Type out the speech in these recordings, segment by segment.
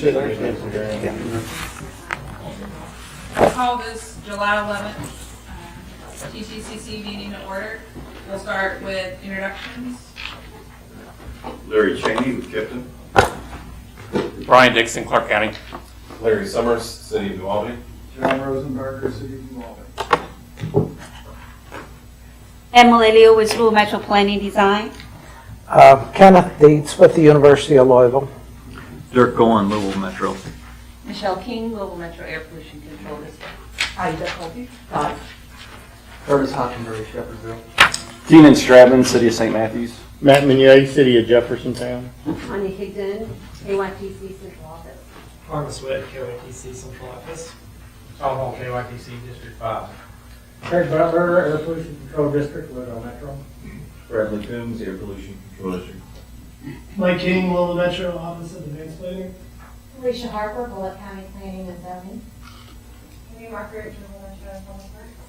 I'll call this July 11th TTCC meeting to order. We'll start with introductions. Larry Cheney with Kipton. Brian Dixon, Clark County. Larry Summers, City of New Albany. John Rosenberger, City of New Albany. Emily Leo with Louisville Metro Planning Design. Kenneth Dietz with the University of Louisville. Dirk Golan, Louisville Metro. Michelle King, Louisville Metro Air Pollution Control District. Ida Colby. Curtis Hockenberry, Shepherdville. Keenan Stratman, City of St. Matthews. Matt Meunier, City of Jeffersontown. Anya Higdon, KYTC Central Office. Thomas Sweat, KYTC Central Office. Tom Hall, KYTC District 5. Craig Butler, Air Pollution Control District, Louisville Metro. Bradley Coombs, Air Pollution Control District. Mike King, Louisville Metro Office of Advanced Planning. Alicia Harper, Bullitt County Planning and Zoning. Amy Margaret, Louisville Metro Public Works.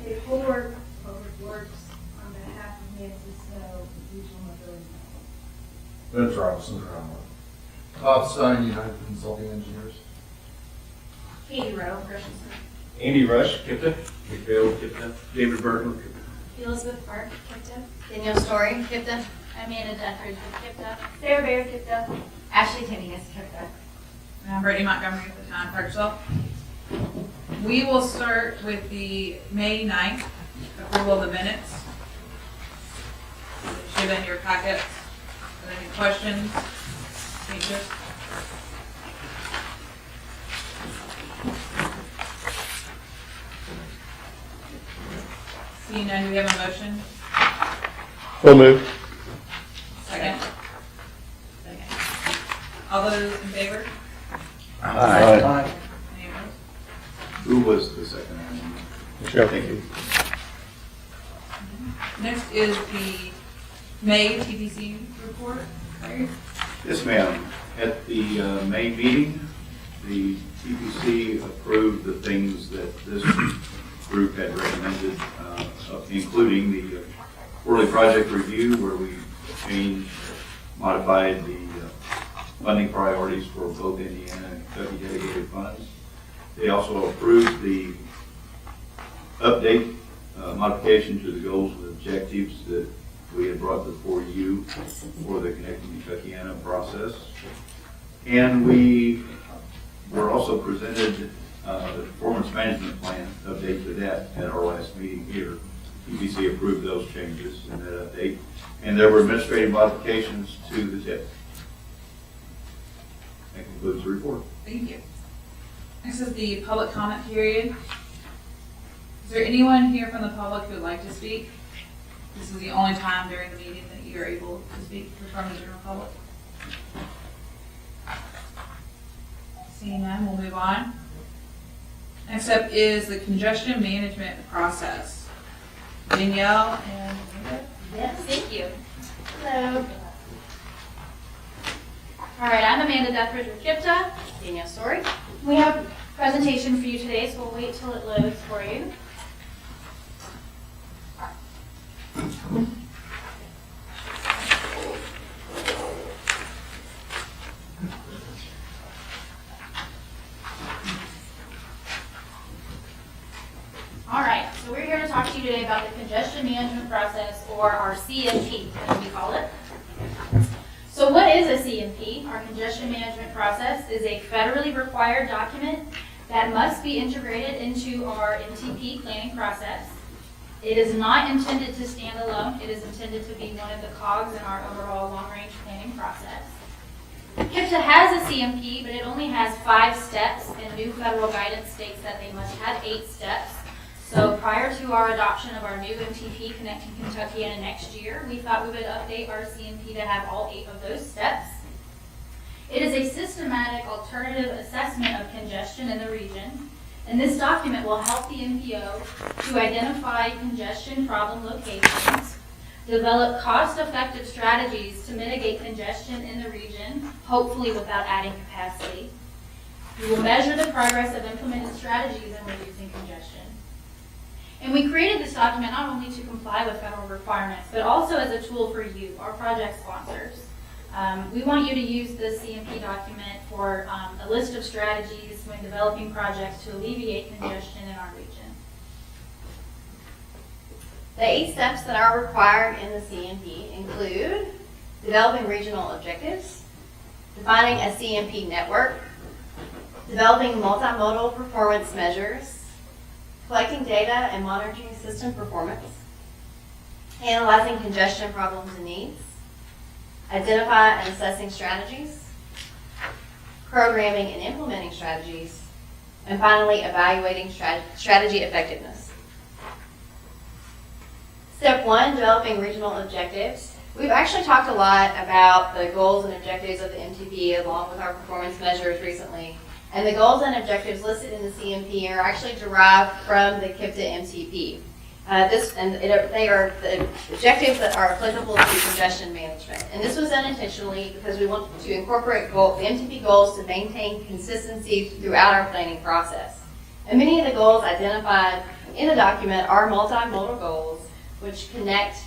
Okay, Fuller, Public Works, on behalf of Nancy Snow, Regional Mobility. Vince Robinson, Cromwell. Todd Stein, United Consulting Engineers. Katie Rowe, Christensen. Andy Rush, Kipton. McPhail, Kipton. David Burton, Kipton. Elizabeth Park, Kipton. Danielle Story, Kipton. Amanda Dethridge, Kipton. Sarah Bear, Kipton. Ashley Timmings, Kipton. And I'm Brittany Montgomery at the town park yourself. We will start with the May 9th approval of the minutes. It should have been in your packets. Are there any questions? Changes? Seeing none, do we have a motion? So moved. Second? Second. All those in favor? Aye. Any opposed? Who was the second? Michelle. Thank you. Next is the May TTC report. Larry? Yes, ma'am. At the May meeting, the TPC approved the things that this group had recommended, including the quarterly project review, where we changed, modified the funding priorities for both Indiana and Kentucky dedicated funds. They also approved the update, modification to the goals and objectives that we had brought before you for the Connecting Kentuckiana process. And we were also presented the performance management plan update to that at our last meeting here. TPC approved those changes in that update. And there were administrative modifications to the TIP. That concludes the report. Thank you. Next is the public comment period. Is there anyone here from the public who would like to speak? This is the only time during the meeting that you are able to speak from the general public. Seeing none, we'll move on. Next up is the congestion management process. Danielle and Amanda. Yes, thank you. Hello. All right, I'm Amanda Dethridge with KIPTA. Danielle Story. We have a presentation for you today, so we'll wait till it loads for you. All right, so we're here to talk to you today about the congestion management process, or our CMP, as we call it. So what is a CMP? Our congestion management process is a federally required document that must be integrated into our MTP planning process. It is not intended to stand alone. It is intended to be one of the cogs in our overall long-range planning process. KIPTA has a CMP, but it only has 5 steps, and new federal guidance states that they must have 8 steps. So prior to our adoption of our new MTP Connecting Kentuckiana next year, we thought we would update our CMP to have all 8 of those steps. It is a systematic alternative assessment of congestion in the region, and this document will help the MPO to identify congestion problem locations, develop cost-effective strategies to mitigate congestion in the region, hopefully without adding capacity. We will measure the progress of implemented strategies in reducing congestion. And we created this document not only to comply with federal requirements, but also as a tool for you, our project sponsors. We want you to use the CMP document for a list of strategies when developing projects to alleviate congestion in our region. The 8 steps that are required in the CMP include developing regional objectives, defining a CMP network, developing multimodal performance measures, collecting data and monitoring system performance, analyzing congestion problems and needs, identify and assessing strategies, programming and implementing strategies, and finally evaluating strategy effectiveness. Step 1, developing regional objectives. We've actually talked a lot about the goals and objectives of the MTP along with our performance measures recently. And the goals and objectives listed in the CMP are actually derived from the KIPTA MTP. They are the objectives that are applicable to congestion management. And this was done intentionally because we want to incorporate the MTP goals to maintain consistency throughout our planning process. And many of the goals identified in the document are multimodal goals, which connect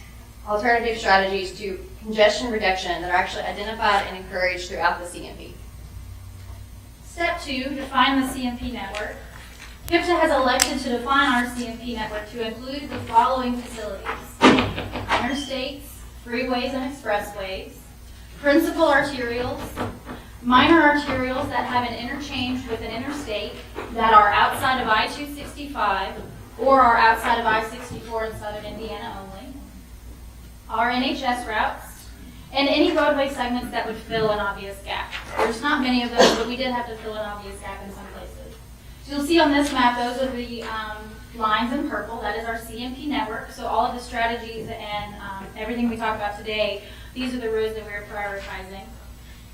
alternative strategies to congestion reduction that are actually identified and encouraged throughout the CMP. Step 2, define the CMP network. KIPTA has elected to define our CMP network to include the following facilities: interstates, freeways and expressways, principal arterials, minor arterials that have an interchange with an interstate that are outside of I-265 or are outside of I-64 inside of Indiana only, our NHS routes, and any roadway segments that would fill an obvious gap. There's not many of those, but we did have to fill an obvious gap in some places. So you'll see on this map, those are the lines in purple. That is our CMP network. So all of the strategies and everything we talked about today, these are the roads that we're prioritizing.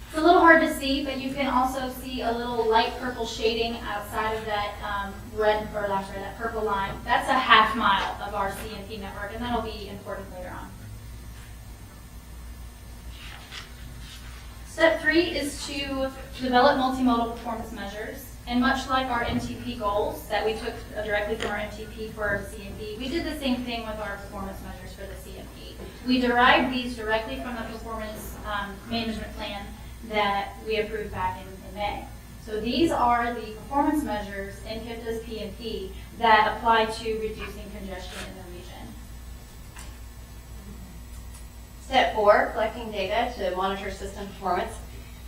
It's a little hard to see, but you can also see a little light purple shading outside of that that purple line. That's a half mile of our CMP network, and that'll be important later on. Step 3 is to develop multimodal performance measures. And much like our MTP goals that we took directly from our MTP for our CMP, we did the same thing with our performance measures for the CMP. We derived these directly from the performance management plan that we approved back in May. So these are the performance measures in KIPTA's PMP that apply to reducing congestion in the region. Step 4, collecting data to monitor system performance.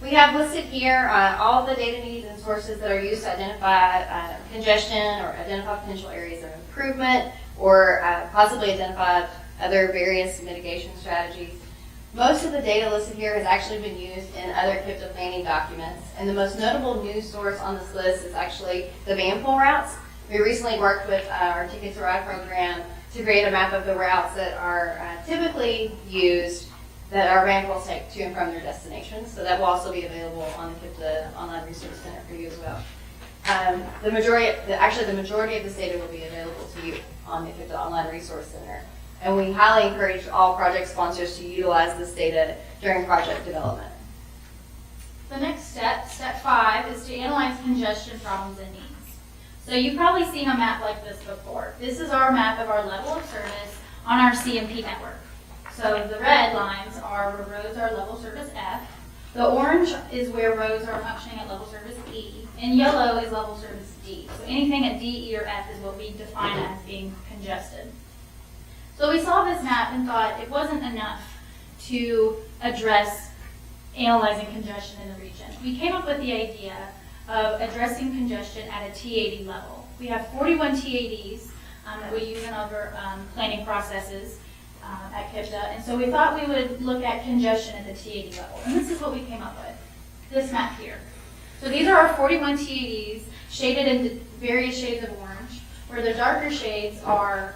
We have listed here all the data needs and sources that are used to identify congestion or identify potential areas of improvement or possibly identify other various mitigation strategies. Most of the data listed here has actually been used in other KIPTA planning documents, and the most notable news source on this list is actually the van pool routes. We recently worked with our Ticket to Ride program to create a map of the routes that are typically used that our van pools take to and from their destinations. So that will also be available on the KIPTA Online Resource Center for you as well. The majority of this data will be available to you on the KIPTA Online Resource Center. And we highly encourage all project sponsors to utilize this data during project development. The next step, step 5, is to analyze congestion problems and needs. So you've probably seen a map like this before. This is our map of our level of service on our CMP network. So the red lines are where roads are level service F. The orange is where roads are functioning at level service E. And yellow is level service D. So anything at D, E, or F is what we define as being congested. So we saw this map and thought it wasn't enough to address analyzing congestion in the region. We came up with the idea of addressing congestion at a TAD level. We have 41 TADs that we use in other planning processes at KIPTA, and so we thought we would look at congestion at the TAD level. And this is what we came up with, this map here. So these are our 41 TADs shaded in various shades of orange, where the darker shades are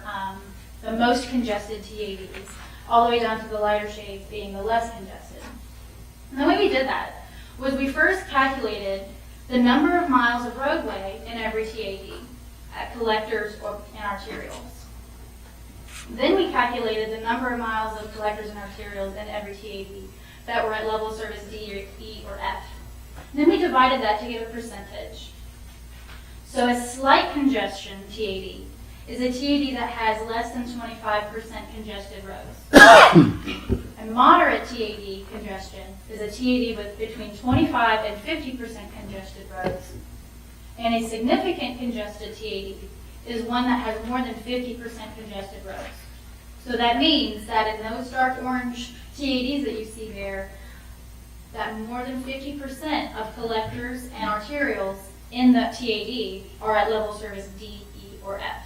the most congested TADs, all the way down to the lighter shades being the less congested. And the way we did that was we first calculated the number of miles of roadway in every TAD at collectors or and arterials. Then we calculated the number of miles of collectors and arterials in every TAD that were at level service D, or E, or F. And then we divided that to give a percentage. So a slight congestion TAD is a TAD that has less than 25% congested roads. A moderate TAD congestion is a TAD with between 25 and 50% congested roads. And a significant congested TAD is one that has more than 50% congested roads. So that means that in those dark orange TADs that you see there, that more than 50% of collectors and arterials in that TAD are at level service D, E, or F.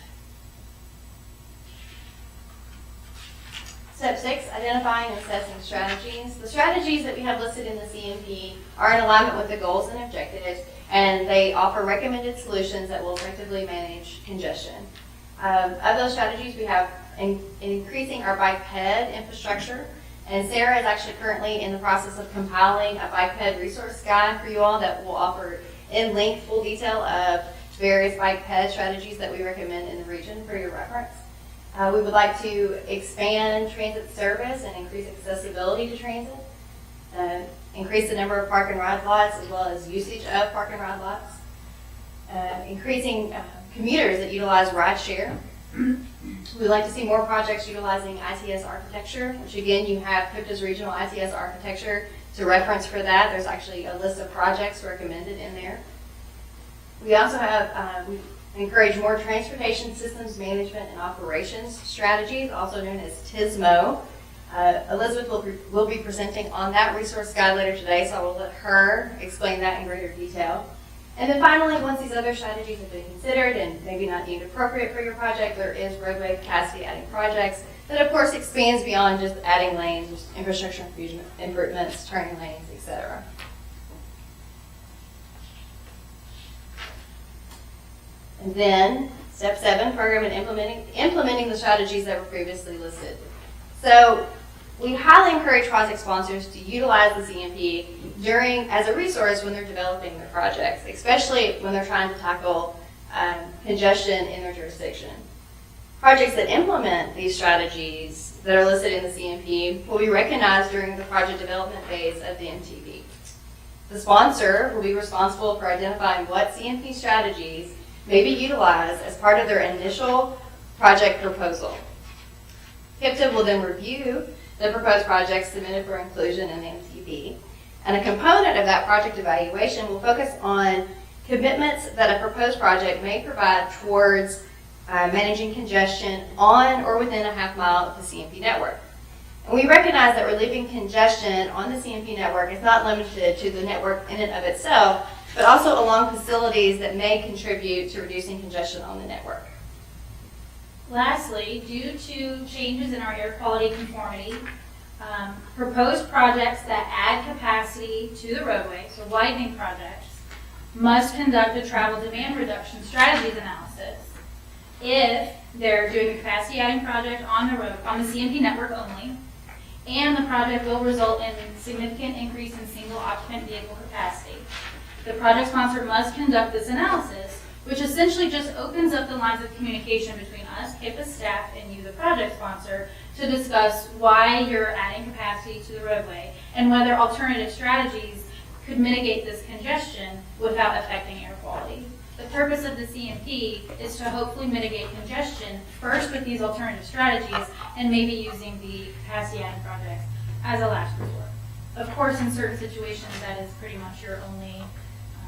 Step 6, identifying and assessing strategies. The strategies that we have listed in the CMP are in alignment with the goals and objectives, and they offer recommended solutions that will effectively manage congestion. Of those strategies, we have increasing our bike ped infrastructure, and Sarah is actually currently in the process of compiling a bike ped resource guide for you all that will offer in length full detail of various bike ped strategies that we recommend in the region for your reference. We would like to expand transit service and increase accessibility to transit, increase the number of park and ride lots as well as usage of park and ride lots, increasing commuters that utilize ride share. We'd like to see more projects utilizing ITS architecture, which again, you have KIPTA's regional ITS architecture to reference for that. There's actually a list of projects recommended in there. We also have, we encourage more transportation systems management and operations strategies, also known as TSMO. Elizabeth will be presenting on that resource guide later today, so I will let her explain that in greater detail. And then finally, once these other strategies have been considered and maybe not deemed appropriate for your project, there is roadway capacity adding projects that of course expands beyond just adding lanes, infrastructure improvements, turning lanes, etc. And then step 7, program and implementing the strategies that were previously listed. So we highly encourage project sponsors to utilize the CMP as a resource when they're developing their projects, especially when they're trying to tackle congestion in their jurisdiction. Projects that implement these strategies that are listed in the CMP will be recognized during the project development phase of the MTP. The sponsor will be responsible for identifying what CMP strategies may be utilized as part of their initial project proposal. KIPTA will then review the proposed projects submitted for inclusion in the MTP, and a component of that project evaluation will focus on commitments that a proposed project may provide towards managing congestion on or within a half mile of the CMP network. And we recognize that relieving congestion on the CMP network is not limited to the network in and of itself, but also along facilities that may contribute to reducing congestion on the network. Lastly, due to changes in our air quality conformity, proposed projects that add capacity to the roadway, so widening projects, must conduct a travel demand reduction strategies analysis if they're doing a capacity adding project on the road, on the CMP network only, and the project will result in significant increase in single occupant vehicle capacity. The project sponsor must conduct this analysis, which essentially just opens up the lines of communication between us, KIPTA staff, and you, the project sponsor, to discuss why you're adding capacity to the roadway and whether alternative strategies could mitigate this congestion without affecting air quality. The purpose of the CMP is to hopefully mitigate congestion first with these alternative strategies and maybe using the capacity adding projects as a last resort. Of course, in certain situations, that is pretty much your only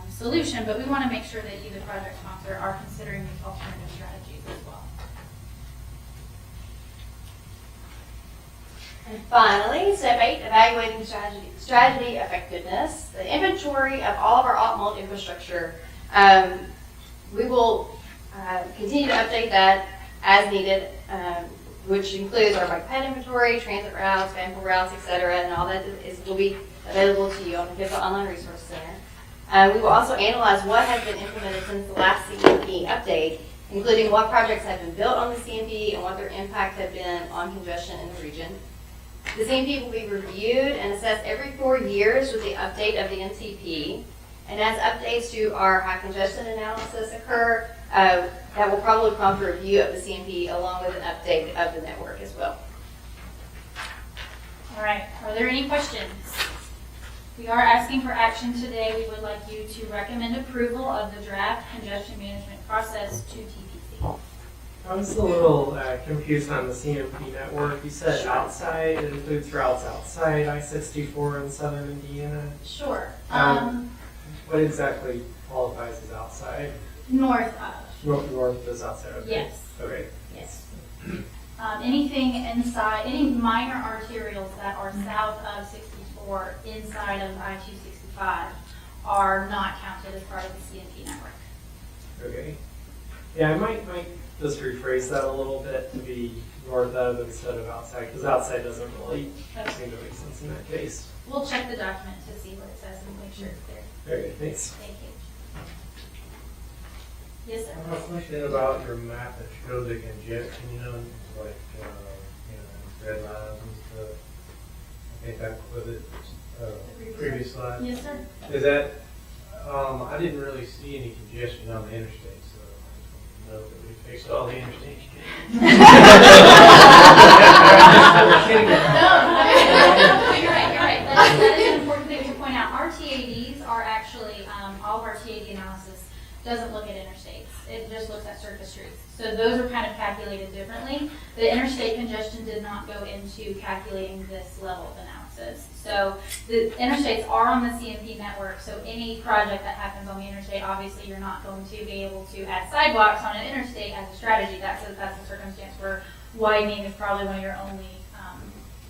solution, but we want to make sure that you, the project sponsor, are considering these alternative strategies as well. And finally, step 8, evaluating strategy effectiveness. The inventory of all of our optimal infrastructure. We will continue to update that as needed, which includes our bike ped inventory, transit routes, vehicle routes, etc., and all that will be available to you on the KIPTA Online Resource Center. We will also analyze what has been implemented since the last CMP update, including what projects have been built on the CMP and what their impact have been on congestion in the region. The CMP will be reviewed and assessed every 4 years with the update of the MTP. And as updates to our high congestion analysis occur, that will probably prompt a review of the CMP along with an update of the network as well. All right, are there any questions? We are asking for action today. We would like you to recommend approval of the draft congestion management process to TTC. I was a little confused on the CMP network. You said outside, it includes routes outside I-64 in southern Indiana. Sure. What exactly qualifies as outside? North of. North is outside, okay. Yes. Okay. Yes. Anything inside, any minor arterials that are south of 64 inside of I-265 are not counted as part of the CMP network. Okay. Yeah, I might just rephrase that a little bit to be north of instead of outside, because outside doesn't really seem to make sense in that case. We'll check the document to see what it says and make sure it's there. Okay, thanks. Thank you. Yes, sir. I have a question about your map that showed the congestion, like, red lines and stuff. I think that was it, previous slide. Yes, sir. Is that, I didn't really see any congestion on the interstate, so I just wanted to know that we fixed all the interstates. No, you're right. That is an important thing to point out. Our TADs are actually, all of our TAD analysis doesn't look at interstates. It just looks at surface streets. So those are kind of calculated differently. The interstate congestion did not go into calculating this level of analysis. So the interstates are on the CMP network, so any project that happens on the interstate, obviously you're not going to be able to add sidewalks on an interstate as a strategy. That's a circumstance where widening is probably one of your only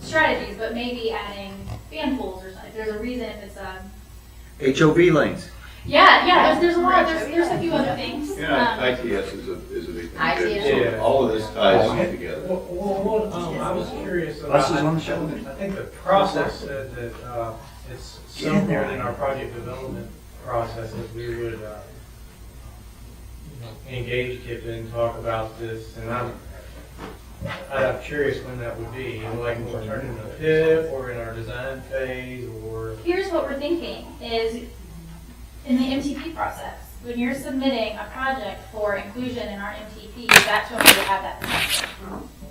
strategies, but maybe adding fan pools or something. If there's a reason, if it's a... HOV lanes. Yeah, there's a lot, there's a few other things. Yeah, ITS is a big thing. ITS. too. So all of this ties Okay. together. I was curious about, Buses on the show. I think the process said that it's somewhere in our project development processes, we would engage Kipton, talk about this, and I'm curious when that would be, like when we're turning a PIP or in our design phase or. Here's what we're thinking is in the MTP process, when you're submitting a project for inclusion in our MTP, that's when we would have that discussion.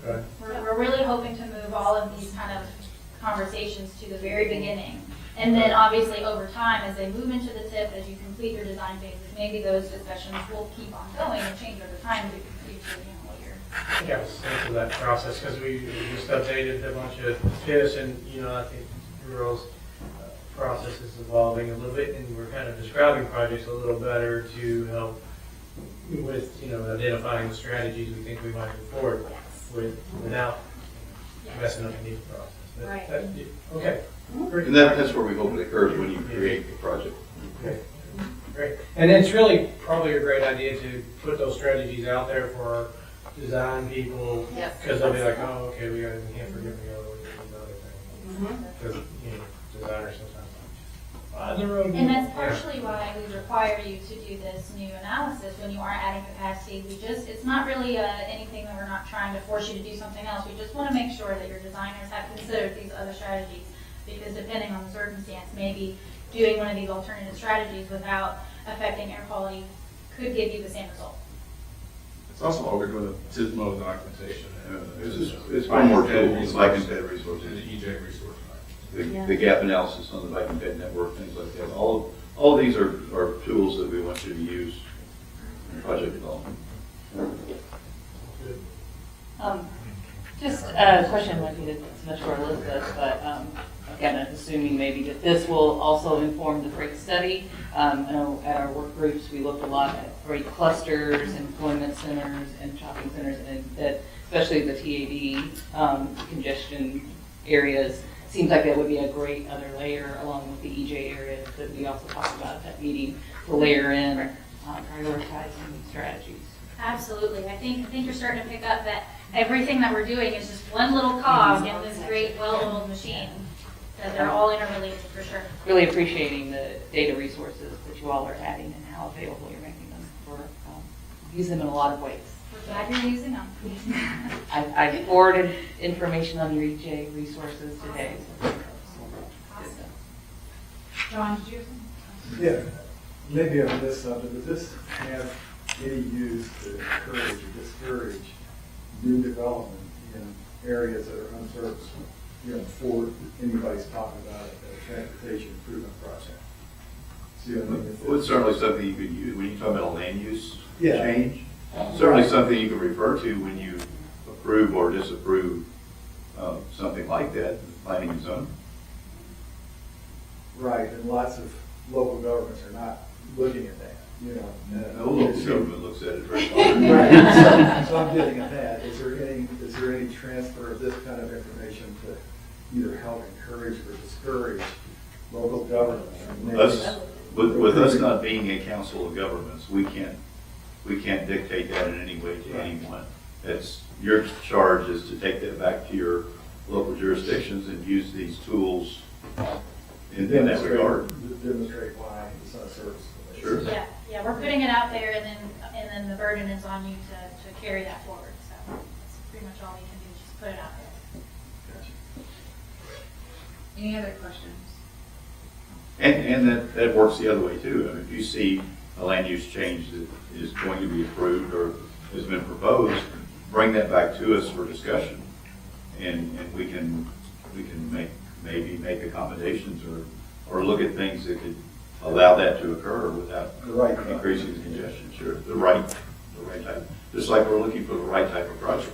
Okay. We're really hoping to move all of these kind of conversations to the very beginning. And then obviously over time, as they move into the TIP, as you complete your design phases, maybe those discussions will keep on going and change over time to complete what you're. I think I was thinking of that process because we just updated a bunch of TIFs and, I think Bureau's process is evolving a little bit and we're kind of describing projects a little better to help with, identifying the strategies we think we might move forward with without messing up the NEPA process. Right. Okay. Great. And that's where we hope it occurs when you create the project. Okay. Great. And it's really probably a great idea to put those strategies out there for our design people. Yes. Because they'll be like, oh, okay, we can't forget the other thing. Because, designers sometimes like, the road. And that's partially why we require you to do this new analysis when you are adding capacity. It's not really anything that we're not trying to force you to do something else. We just want to make sure that your designers have considered these other strategies, because depending on the circumstance, maybe doing one of these alternative strategies without affecting air quality could give you the same result. It's also what we're doing with SISMO documentation. It's one more tool, the bike and ped resources. And the EJ resource. The gap analysis on the bike and ped network, things like that. All these are tools that we want you to use in project development. Just a question, might be too much for Elizabeth, but again, I'm assuming maybe that this will also inform the freight study. I know at our work groups, we looked a lot at freight clusters, employment centers, and shopping centers, and that especially the TAD congestion areas, seems like that would be a great other layer along with the EJ areas that we also talked about at that meeting to layer in prioritizing strategies. Absolutely. I think you're starting to pick up that everything that we're doing is just one little cog in this great, well-oiled machine. That they're all interrelated for sure. Really appreciating the data resources that you all are adding and how available you're making them for use them in a lot of ways. We're glad you're using them. I forwarded information on your EJ resources today. Awesome. John, did you have something? Yeah, maybe on this subject, does this have any use to encourage or discourage new development in areas that are unserved? Before anybody's talking about a transportation improvement project. See what I mean? Well, it's certainly something you could use when you talk about a land use Yeah. change. certainly something you can refer to when you approve or disapprove something like that, planning and zoning. Right, and lots of local governments are not looking at that, you know. No local government looks at it very hard. Right, so I'm getting at that. Is there any transfer of this kind of information to either help encourage or discourage local governments? from making- Us, with us not being a council of governments, we can't dictate that in any way to anyone. That's, your charge is to take that back to your local jurisdictions and use these tools in that regard. Demonstrate why it's not serviceable. Sure. Yeah, we're putting it out there, and then the burden is on you to carry that forward, so that's pretty much all we can do, is just put it out there. Any other questions? And that works the other way too. I mean, if you see a land use change that is going to be approved or has been proposed, bring that back to us for discussion. And we can maybe make accommodations or look at things that could allow that to occur without increasing the congestion. Sure, the right type. Just like we're looking for the right type of project.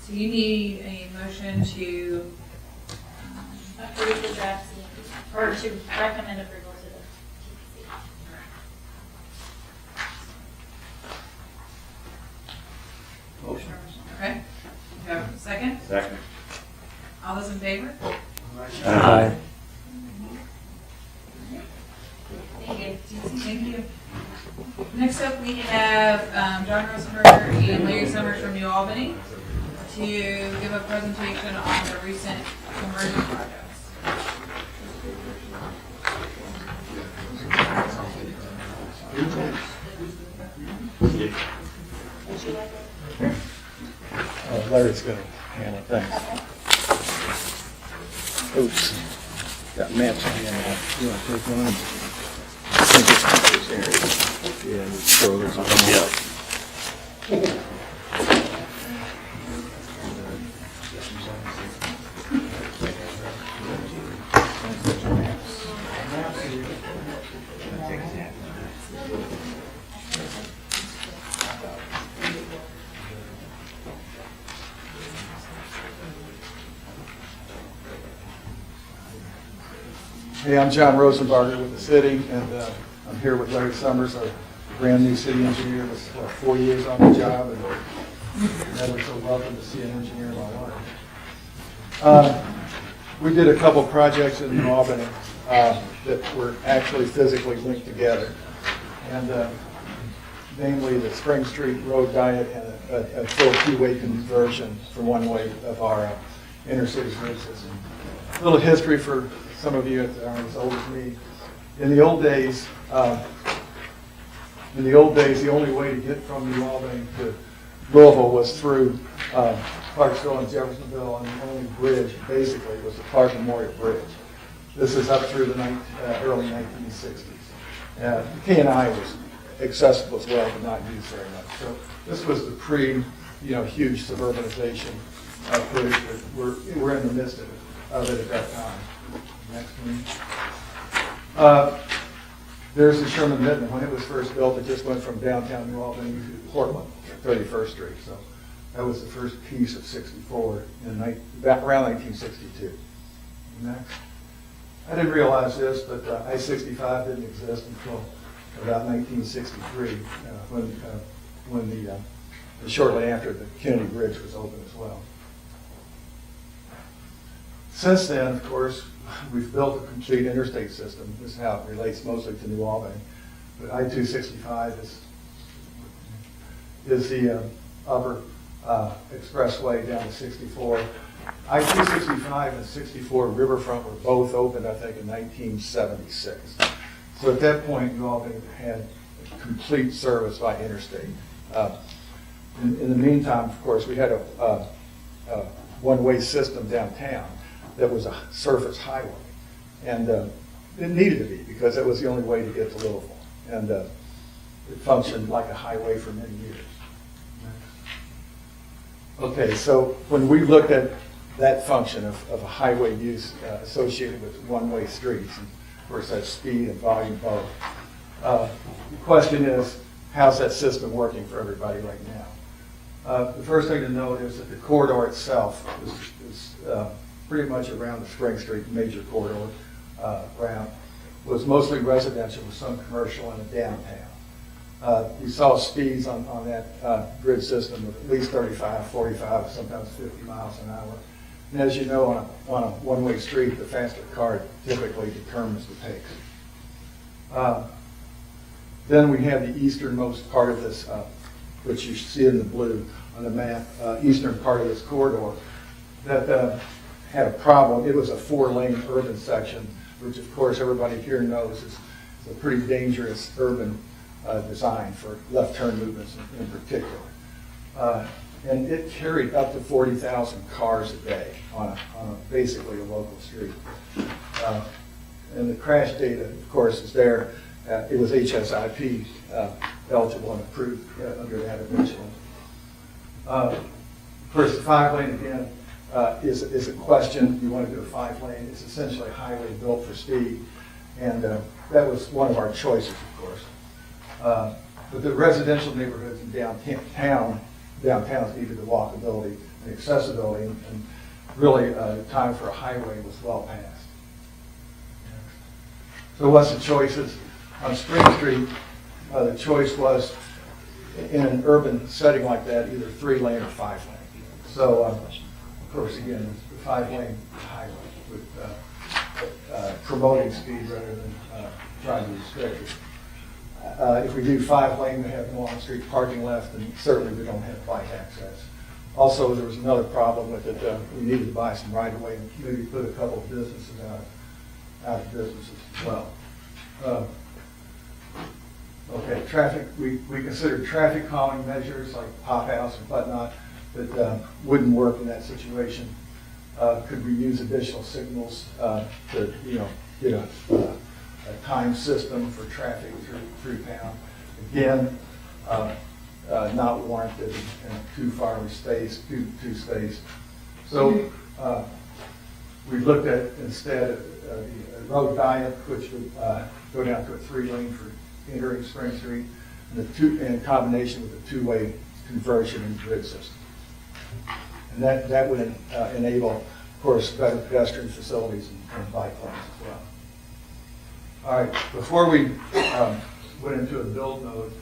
So you need a motion to, Approve the draft CMP, or to recommend approval to the TTC. Motion. okay? You have a second? Second. All those in favor? Aye. Thank you. Thank you. Next up, we have John Rosenberger and Larry Summers from New Albany to give a presentation on the recent conversion projects. Larry's going to handle things. Oops. Got maps in hand. You want to take one? I think it's this area. Yeah, just throw those on. Yeah. Hey, I'm John Rosenbarger with the city, and I'm here with Larry Summers, our brand new city engineer. Was 4 years on the job, and never so welcome to see an engineer in my life. We did a couple projects in New Albany that were actually physically linked together, and namely the Spring Street Road Diet and a full two-way conversion from one way of our intercity road system. A little history for some of you that aren't as old as me. In the old days, the only way to get from New Albany to Louisville was through Clarksville and Jeffersonville, and the only bridge basically was the Clark Memorial Bridge. This is up through the early 1960s. The K&I was accessible as well, but not used very much. So this was the huge suburbanization period. We're in the midst of it at that time. Next one. There's the Sherman Mitten. When it was first built, it just went from downtown New Albany to Portland, 31st Street. So that was the first piece of 64 back around 1962. Next. I didn't realize this, but I-65 didn't exist until about 1963, when shortly after the Kennedy Bridge was opened as well. Since then, of course, we've built a complete interstate system. This is how it relates mostly to New Albany. But I-265 is the upper expressway down to 64. I-265 and 64 Riverfront were both opened, I think, in 1976. So at that point, New Albany had complete service by interstate. In the meantime, of course, we had a one-way system downtown that was a surface highway. And it needed to be, because that was the only way to get to Louisville. And it functioned like a highway for many years. Okay, so when we looked at that function of a highway use associated with one-way streets, course, that's speed and volume both. The question is, how's that system working for everybody right now? The first thing to note is that the corridor itself is pretty much around the Spring Street major corridor route, was mostly residential with some commercial in the downtown. You saw speeds on that grid system of at least 35, 45, sometimes 50 miles an hour. And as you know, on a one-way street, the faster car typically determines the pace. Then we have the easternmost part of this, which you see in the blue on the map, eastern part of this corridor, that had a problem. It was a 4-lane urban section, which of course everybody here knows is a pretty dangerous urban design for left turn movements in particular. And it carried up to 40,000 cars a day on basically a local street. And the crash data, of course, is there. It was HSIP eligible and approved under that eventually. Of course, the 5-lane again is a question. You want to do a 5-lane. It's essentially a highway built for speed, and that was one of our choices, of course. But the residential neighborhoods in downtowns needed the walkability and accessibility, and really the time for a highway was well past. So what's the choices? On Spring Street, the choice was, in an urban setting like that, either 3-lane or 5-lane. So, of course, again, it's the 5-lane highway with promoting speed rather than trying to restrict it. If we do 5-lane, we have no on-street parking left, and certainly we don't have bike access. Also, there was another problem with it. We needed to buy some right-of-way and maybe put a couple of businesses out of businesses as well. Okay, traffic, we considered traffic calming measures like pop-outs and whatnot that wouldn't work in that situation. Could we use additional signals to, get a time system for traffic through town? Again, not warranted and too far spaced, too spaced. So we looked at instead the road diet, which would go down to a 3-lane for entering Spring Street, and in combination with a 2-way conversion in the grid system. And that would enable, of course, better pedestrian facilities and bike lanes as well. All right, before we went into a build mode,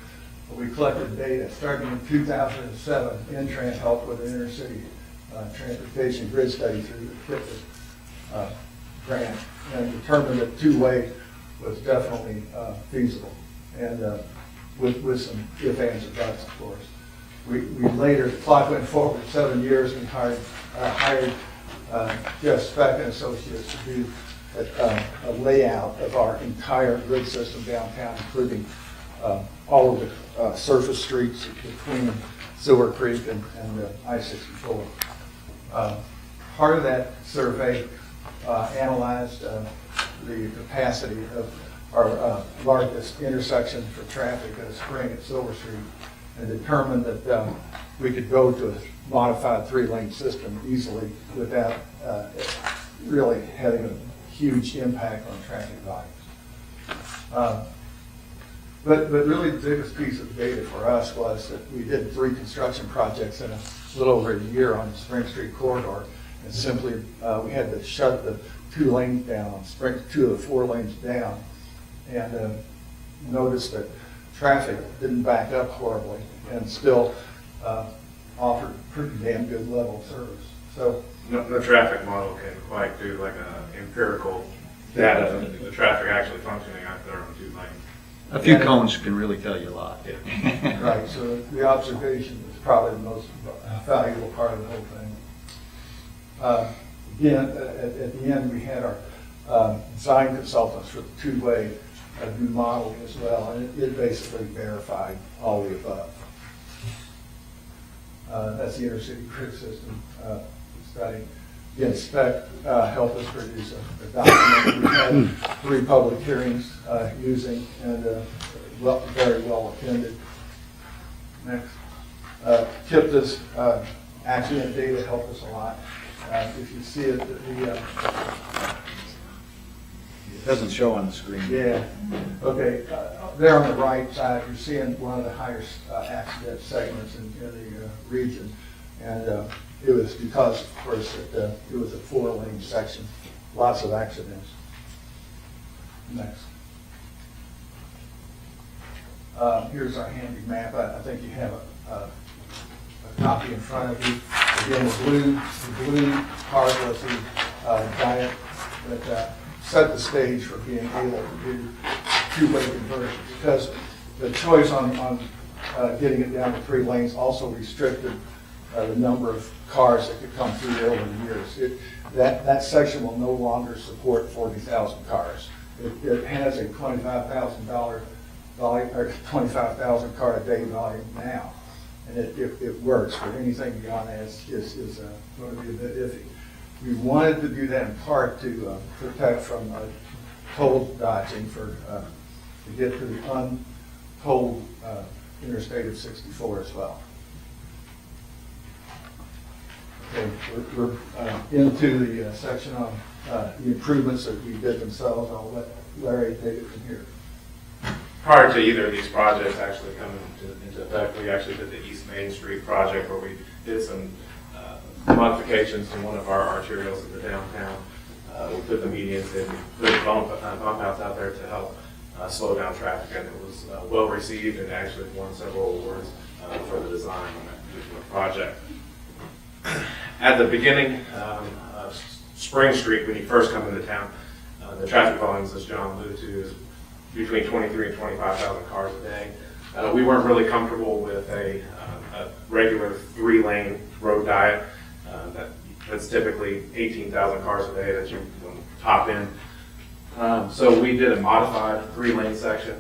we collected data. Starting in 2007, Intran helped with an intercity transportation grid study through the TTCC grant, and determined that 2-way was definitely feasible, and with some ifs, ands, or buts, of course. We later, the clock went forward 7 years, and hired Jeff Speck and Associates to do a layout of our entire grid system downtown, including all of the surface streets between Silver Creek and I-64. Part of that survey analyzed the capacity of our largest intersection for traffic at Spring at Silver Street, and determined that we could go to a modified 3-lane system easily without really having a huge impact on traffic volumes. But really the biggest piece of data for us was that we did 3 construction projects in a little over a year on the Spring Street corridor, and simply we had to shut the 2 lanes down on Spring, 2 of the 4 lanes down, and noticed that traffic didn't back up horribly and still offered pretty damn good level of service. So No traffic model can quite do like an empirical data, the traffic actually functioning out there on 2 lanes. A few cones can really tell you a lot. Yeah. right, so the observation is probably the most valuable part of the whole thing. Again, at the end, we had our design consultants for the 2-way do modeling as well, and it basically verified all the above. That's the intercity grid system study. Again, Spec helped us produce a document. We had 3 public hearings using, and very well attended. Next. KIPTA's accident data helped us a lot. If you see it, Doesn't show on the screen. Yeah, okay, there on the right side, you're seeing one of the higher accident segments in the region. And it was because, of course, it was a 4-lane section, lots of accidents. Next. Here's our handy map. I think you have a copy in front of you. Again, the blue part was the diet that set the stage for being able to do two-way conversions, because the choice on getting it down to 3 lanes also restricted the number of cars that could come through there over the years. That section will no longer support 40,000 cars. It has a $25,000 volume, or 25,000 car a day volume now, and it works. But anything beyond that is going to be a bit iffy. We wanted to do that in part to protect from toll dodging to get to the untolled interstate of 64 as well. Okay, we're into the section on the improvements that we did themselves. I'll let Larry take it from here. Prior to either of these projects actually coming into effect, we actually did the East Main Street project where we did some modifications to one of our arterials in the downtown. We put the medians in, put bump outs out there to help slow down traffic, and it was well received and actually won several awards for the design on that particular project. At the beginning of Spring Street, when you first come into town, the traffic volumes, as John alluded to, is between 23 and 25,000 cars a day. We weren't really comfortable with a regular 3-lane road diet. That's typically 18,000 cars a day that you top in. So we did a modified 3-lane section.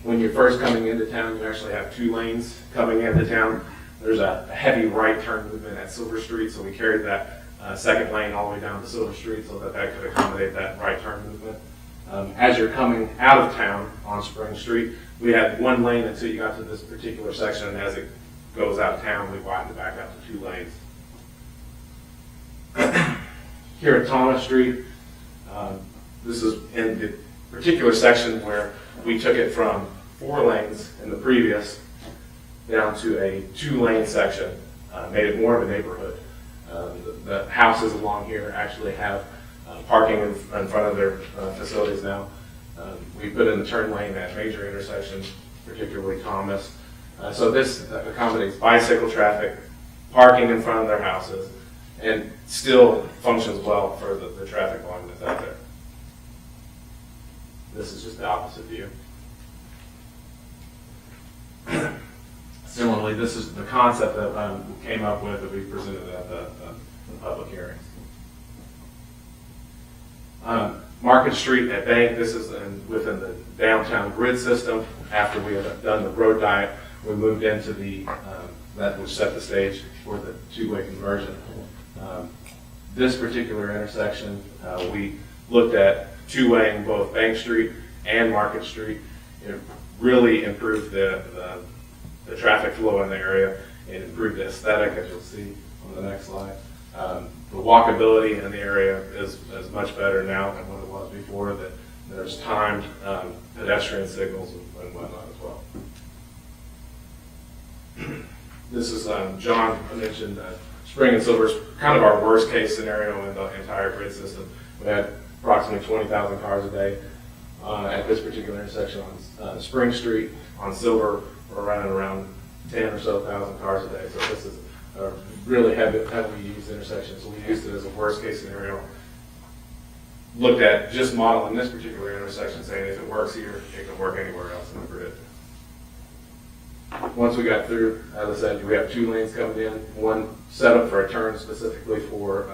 When you're first coming into town, you actually have 2 lanes coming into town. There's a heavy right turn movement at Silver Street, so we carried that second lane all the way down to Silver Street so that could accommodate that right turn movement. As you're coming out of town on Spring Street, we had 1 lane until you got to this particular section, and as it goes out of town, we widened it back out to 2 lanes. Here at Thomas Street, this is in the particular section where we took it from 4 lanes in the previous down to a 2-lane section, made it more of a neighborhood. The houses along here actually have parking in front of their facilities now. We put in the turn lane at major intersections, particularly Thomas. So this accommodates bicycle traffic, parking in front of their houses, and still functions well for the traffic volume that's out there. This is just the opposite view. Similarly, this is the concept that we came up with that we presented at the public hearings. Market Street at Bank, this is within the downtown grid system. After we had done the road diet, we moved into that which set the stage for the 2-way conversion. This particular intersection, we looked at 2-waying both Bank Street and Market Street. It really improved the traffic flow in the area and improved the aesthetic, as you'll see on the next slide. The walkability in the area is much better now than what it was before. That there's timed pedestrian signals and whatnot as well. This is John mentioned Spring and Silver is kind of our worst case scenario in the entire grid system. We had approximately 20,000 cars a day at this particular intersection on Spring Street. On Silver, we're running around 10 or so thousand cars a day. So this is a really heavily used intersection. So we used it as a worst case scenario. Looked at just modeling this particular intersection, saying if it works here, it can work anywhere else in the grid. Once we got through, as I said, we have 2 lanes coming in, 1 set up for a turn specifically for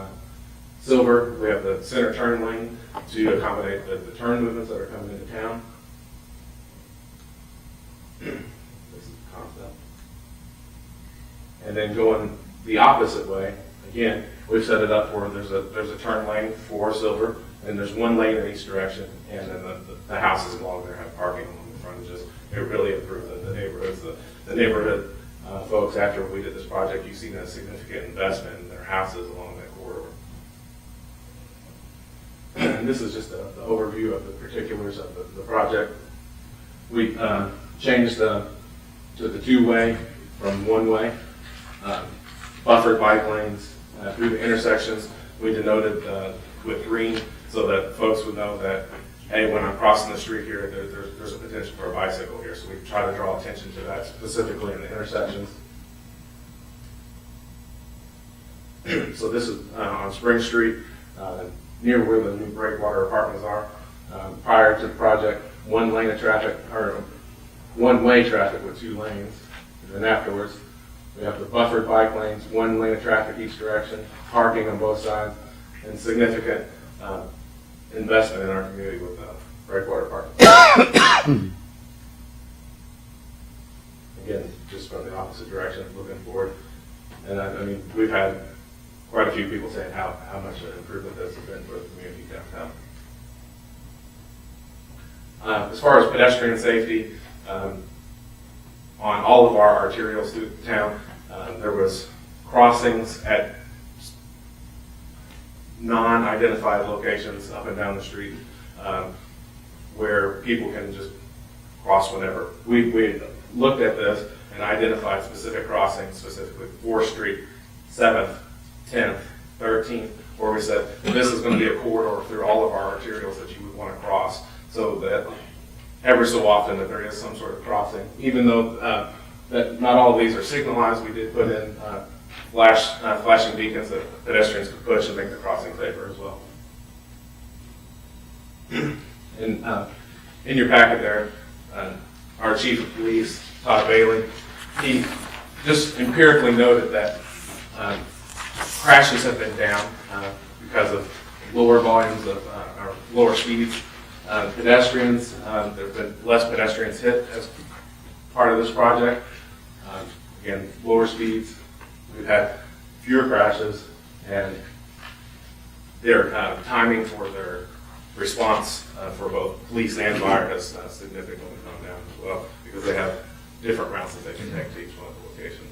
Silver. We have the center turn lane to accommodate the turn movements that are coming into town. This is the concept. And then going the opposite way, again, we've set it up where there's a turn lane for Silver, and there's 1 lane in each direction, and then the houses along there have parking along the frontages. It really improved the neighborhoods. The neighborhood folks, after we did this project, you've seen a significant investment in their houses along that corridor. and this is just the overview of the particulars of the project. We changed to the two-way from one-way, buffered bike lanes through the intersections. We denoted with green so that folks would know that, hey, when I'm crossing the street here, there's a potential for a bicycle here. So we try to draw attention to that specifically in the intersections. So this is on Spring Street, near where the new breakwater apartments are. Prior to the project, one-way traffic with 2 lanes. And then afterwards, we have the buffered bike lanes, 1 lane of traffic each direction, parking on both sides, and significant investment in our community with breakwater parking. Again, just from the opposite direction, looking forward. And I mean, we've had quite a few people saying how much of an improvement this has been for the community downtown. As far as pedestrian safety, on all of our arterials through the town, there was crossings at non-identified locations up and down the street where people can just cross whenever. We looked at this and identified specific crossings, specifically 4th Street, 7th, 10th, 13th, where we said this is going to be a corridor through all of our arterials that you would want to cross, so that every so often that there is some sort of crossing. Even though that not all of these are signalized, we did put in flashing beacons that pedestrians could push and make the crossing safer as well. And in your packet there, our chief of police, Todd Bailey, he just empirically noted that crashes have been down because of lower volumes of or lower speeds. Pedestrians, there have been less pedestrians hit as part of this project. Again, lower speeds. We've had fewer crashes, and their timing for their response for both police and fire has significantly gone down as well, because they have different routes that they can take to each one of the locations.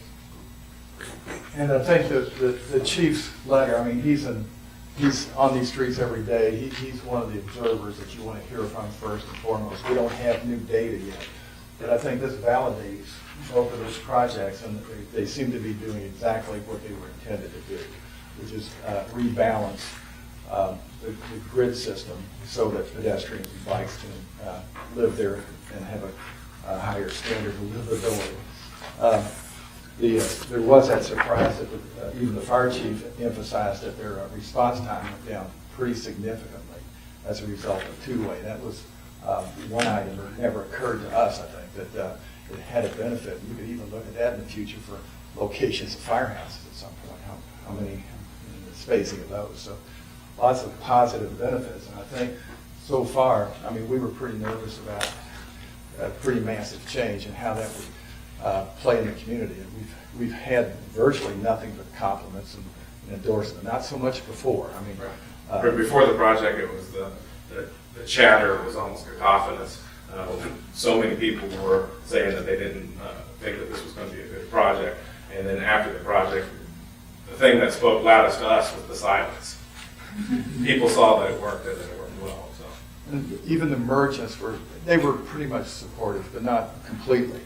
And I think the chief's letter, I mean, he's on these streets every day. He's one of the observers that you want to hear from first and foremost. We don't have new data yet, but I think this validates both of those projects, and they seem to be doing exactly what they were intended to do, which is rebalance the grid system so that pedestrians and bikes can live there and have a higher standard of livability. There was that surprise that even the fire chief emphasized that their response time went down pretty significantly as a result of two-way. That was one item that never occurred to us, I think, that it had a benefit. You could even look at that in the future for locations of firehouses at some point, how many, the spacing of those. So lots of positive benefits. And I think so far, I mean, we were pretty nervous about a pretty massive change and how that would play in the community. And we've had virtually nothing but compliments and endorsement. Not so much before. I mean, before the project, it was the chatter was almost cacophonous. So many people were saying that they didn't think that this was going to be a good project. And then after the project, the thing that spoke loudest to us was the silence. People saw that it worked and that it worked well. So. And even the merchants were pretty much supportive, but not completely.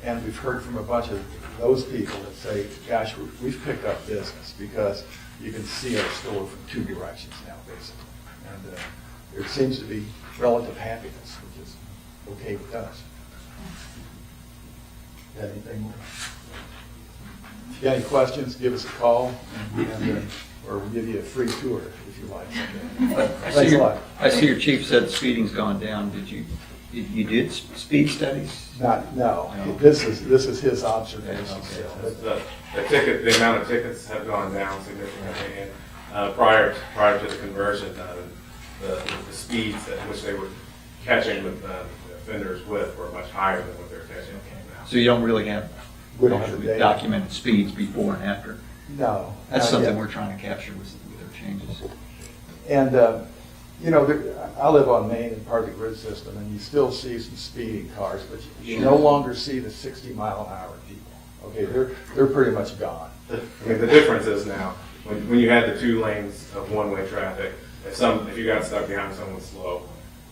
And we've heard from a bunch of those people that say, gosh, we've picked up business because you can see our store from two directions now, basically. And there seems to be relative happiness, which is okay with us. Got anything more? If you got any questions, give us a call, or we'll give you a free tour if you like. Thanks a lot. I see your chief said speeding's gone down. You did speed studies? No. This is his observation. The amount of tickets have gone down significantly, and prior to the conversion, the speeds at which they were catching the offenders with were much higher than what they're catching now. So you don't really have data. documented speeds before and after? No. That's something we're trying to capture with our changes. And I live on Main and part of the grid system, and you still see some speeding cars, but you no longer see the 60-mile-an-hour people. Okay, they're pretty much gone. I mean, the difference is now, when you had the 2 lanes of one-way traffic, if you got stuck behind someone slow,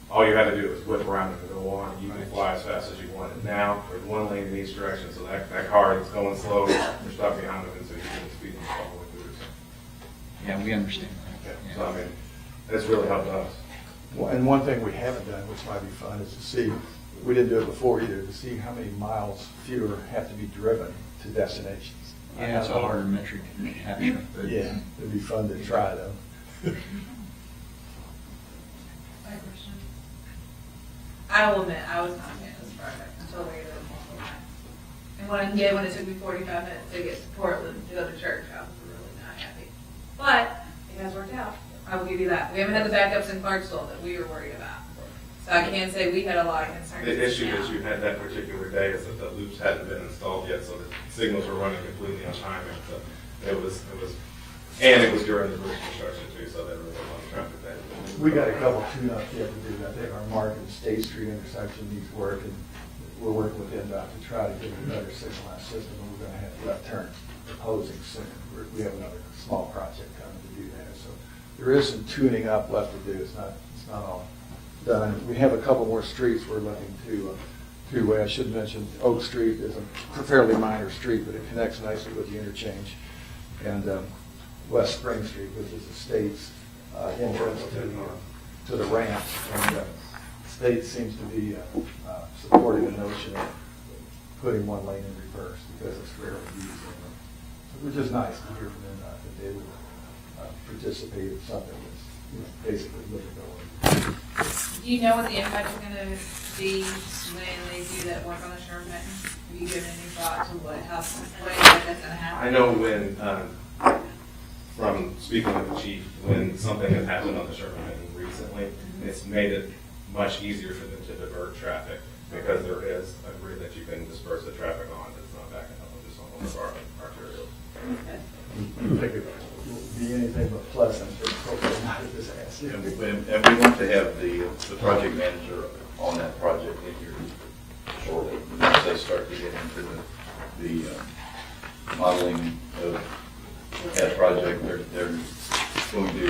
all you had to do was whip around and go on. You can fly as fast as you wanted. Now, there's one lane in each direction, so that car that's going slow, you're stuck behind them, and so you can speed them all the way through. Yeah, we understand Yeah, so I mean, that's really helped us. And one thing we haven't done, which might be fun, is to see, we didn't do it before either, to see how many miles fewer have to be driven to destinations. Yeah, it's a harder metric to capture. But Yeah, it'd be fun to try though. I will admit, I was not a fan of this project until we did it multiple times. And when it took me 45 minutes to get to Portland to go to church, I was really not happy. But it has worked out. I will give you that. We haven't had the backups in Clarksville that we were worried about. So I can say we had a lot of concerns. The issue that you had that particular day is that the loops hadn't been installed yet, so the signals were running completely on timing. So it was during the bridge construction too, so there was a lot of traffic there. We got a couple tune-ups yet to do. I think our Market and State Street intersection needs work, and we're working with NDOT to try to get a better signalized system, and we're gonna have left turn proposing soon. We have another small project coming to do that, so there is some tuning up left to do. It's not all done. We have a couple more streets we're looking to I should mention Oak Street is a fairly minor street, but it connects nicely with the interchange. And West Spring Street, which is the state's entrance to the ramp. And the state seems to be supporting the notion of putting one lane in reverse because it's rarely used. Which is nice to hear from them that they would participate in something that's basically livability. Do you know what the impact is going to be when they do that work on the Sherman Mountain? Have you given any thought to what that's going to happen? I know when, from speaking with the chief, when something has happened on the Sherman Mountain recently, it's made it much easier for them to divert traffic because there is a grid that you can disperse the traffic on that's not backing up just on one of our arterials. I think it will be anything but pleasant, but hopefully not a disaster. And we want to have the project manager on that project in here shortly. Once they start to get into the modeling of that project, they're going to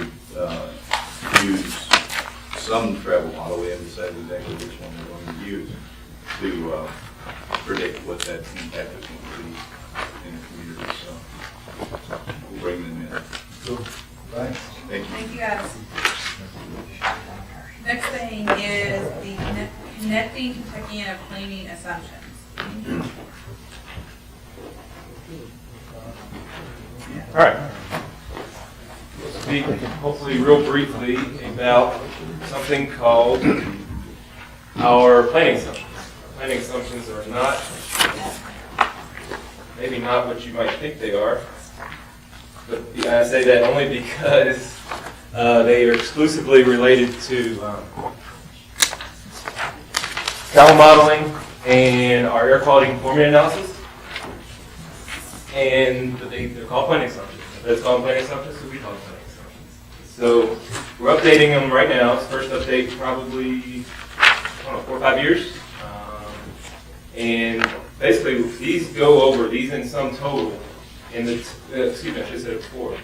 use some travel model. We haven't decided exactly which one they're going to use to predict what that impact is going to be in the community. So we'll bring them in. Cool. Thanks. Thank you. Thank you, guys. Next thing is the Connecting Kentuckiana Planning Assumptions. All right. We'll speak hopefully real briefly about something called our planning assumptions. Planning assumptions are maybe not what you might think they are, but I say that only because they are exclusively related to travel modeling and our air quality conformity analysis. And they're called planning assumptions. If it's called planning assumptions, so we call them planning assumptions. So we're updating them right now. It's first update probably, 4 or 5 years. And basically, these in sum total, in the, excuse me, I should have said it before.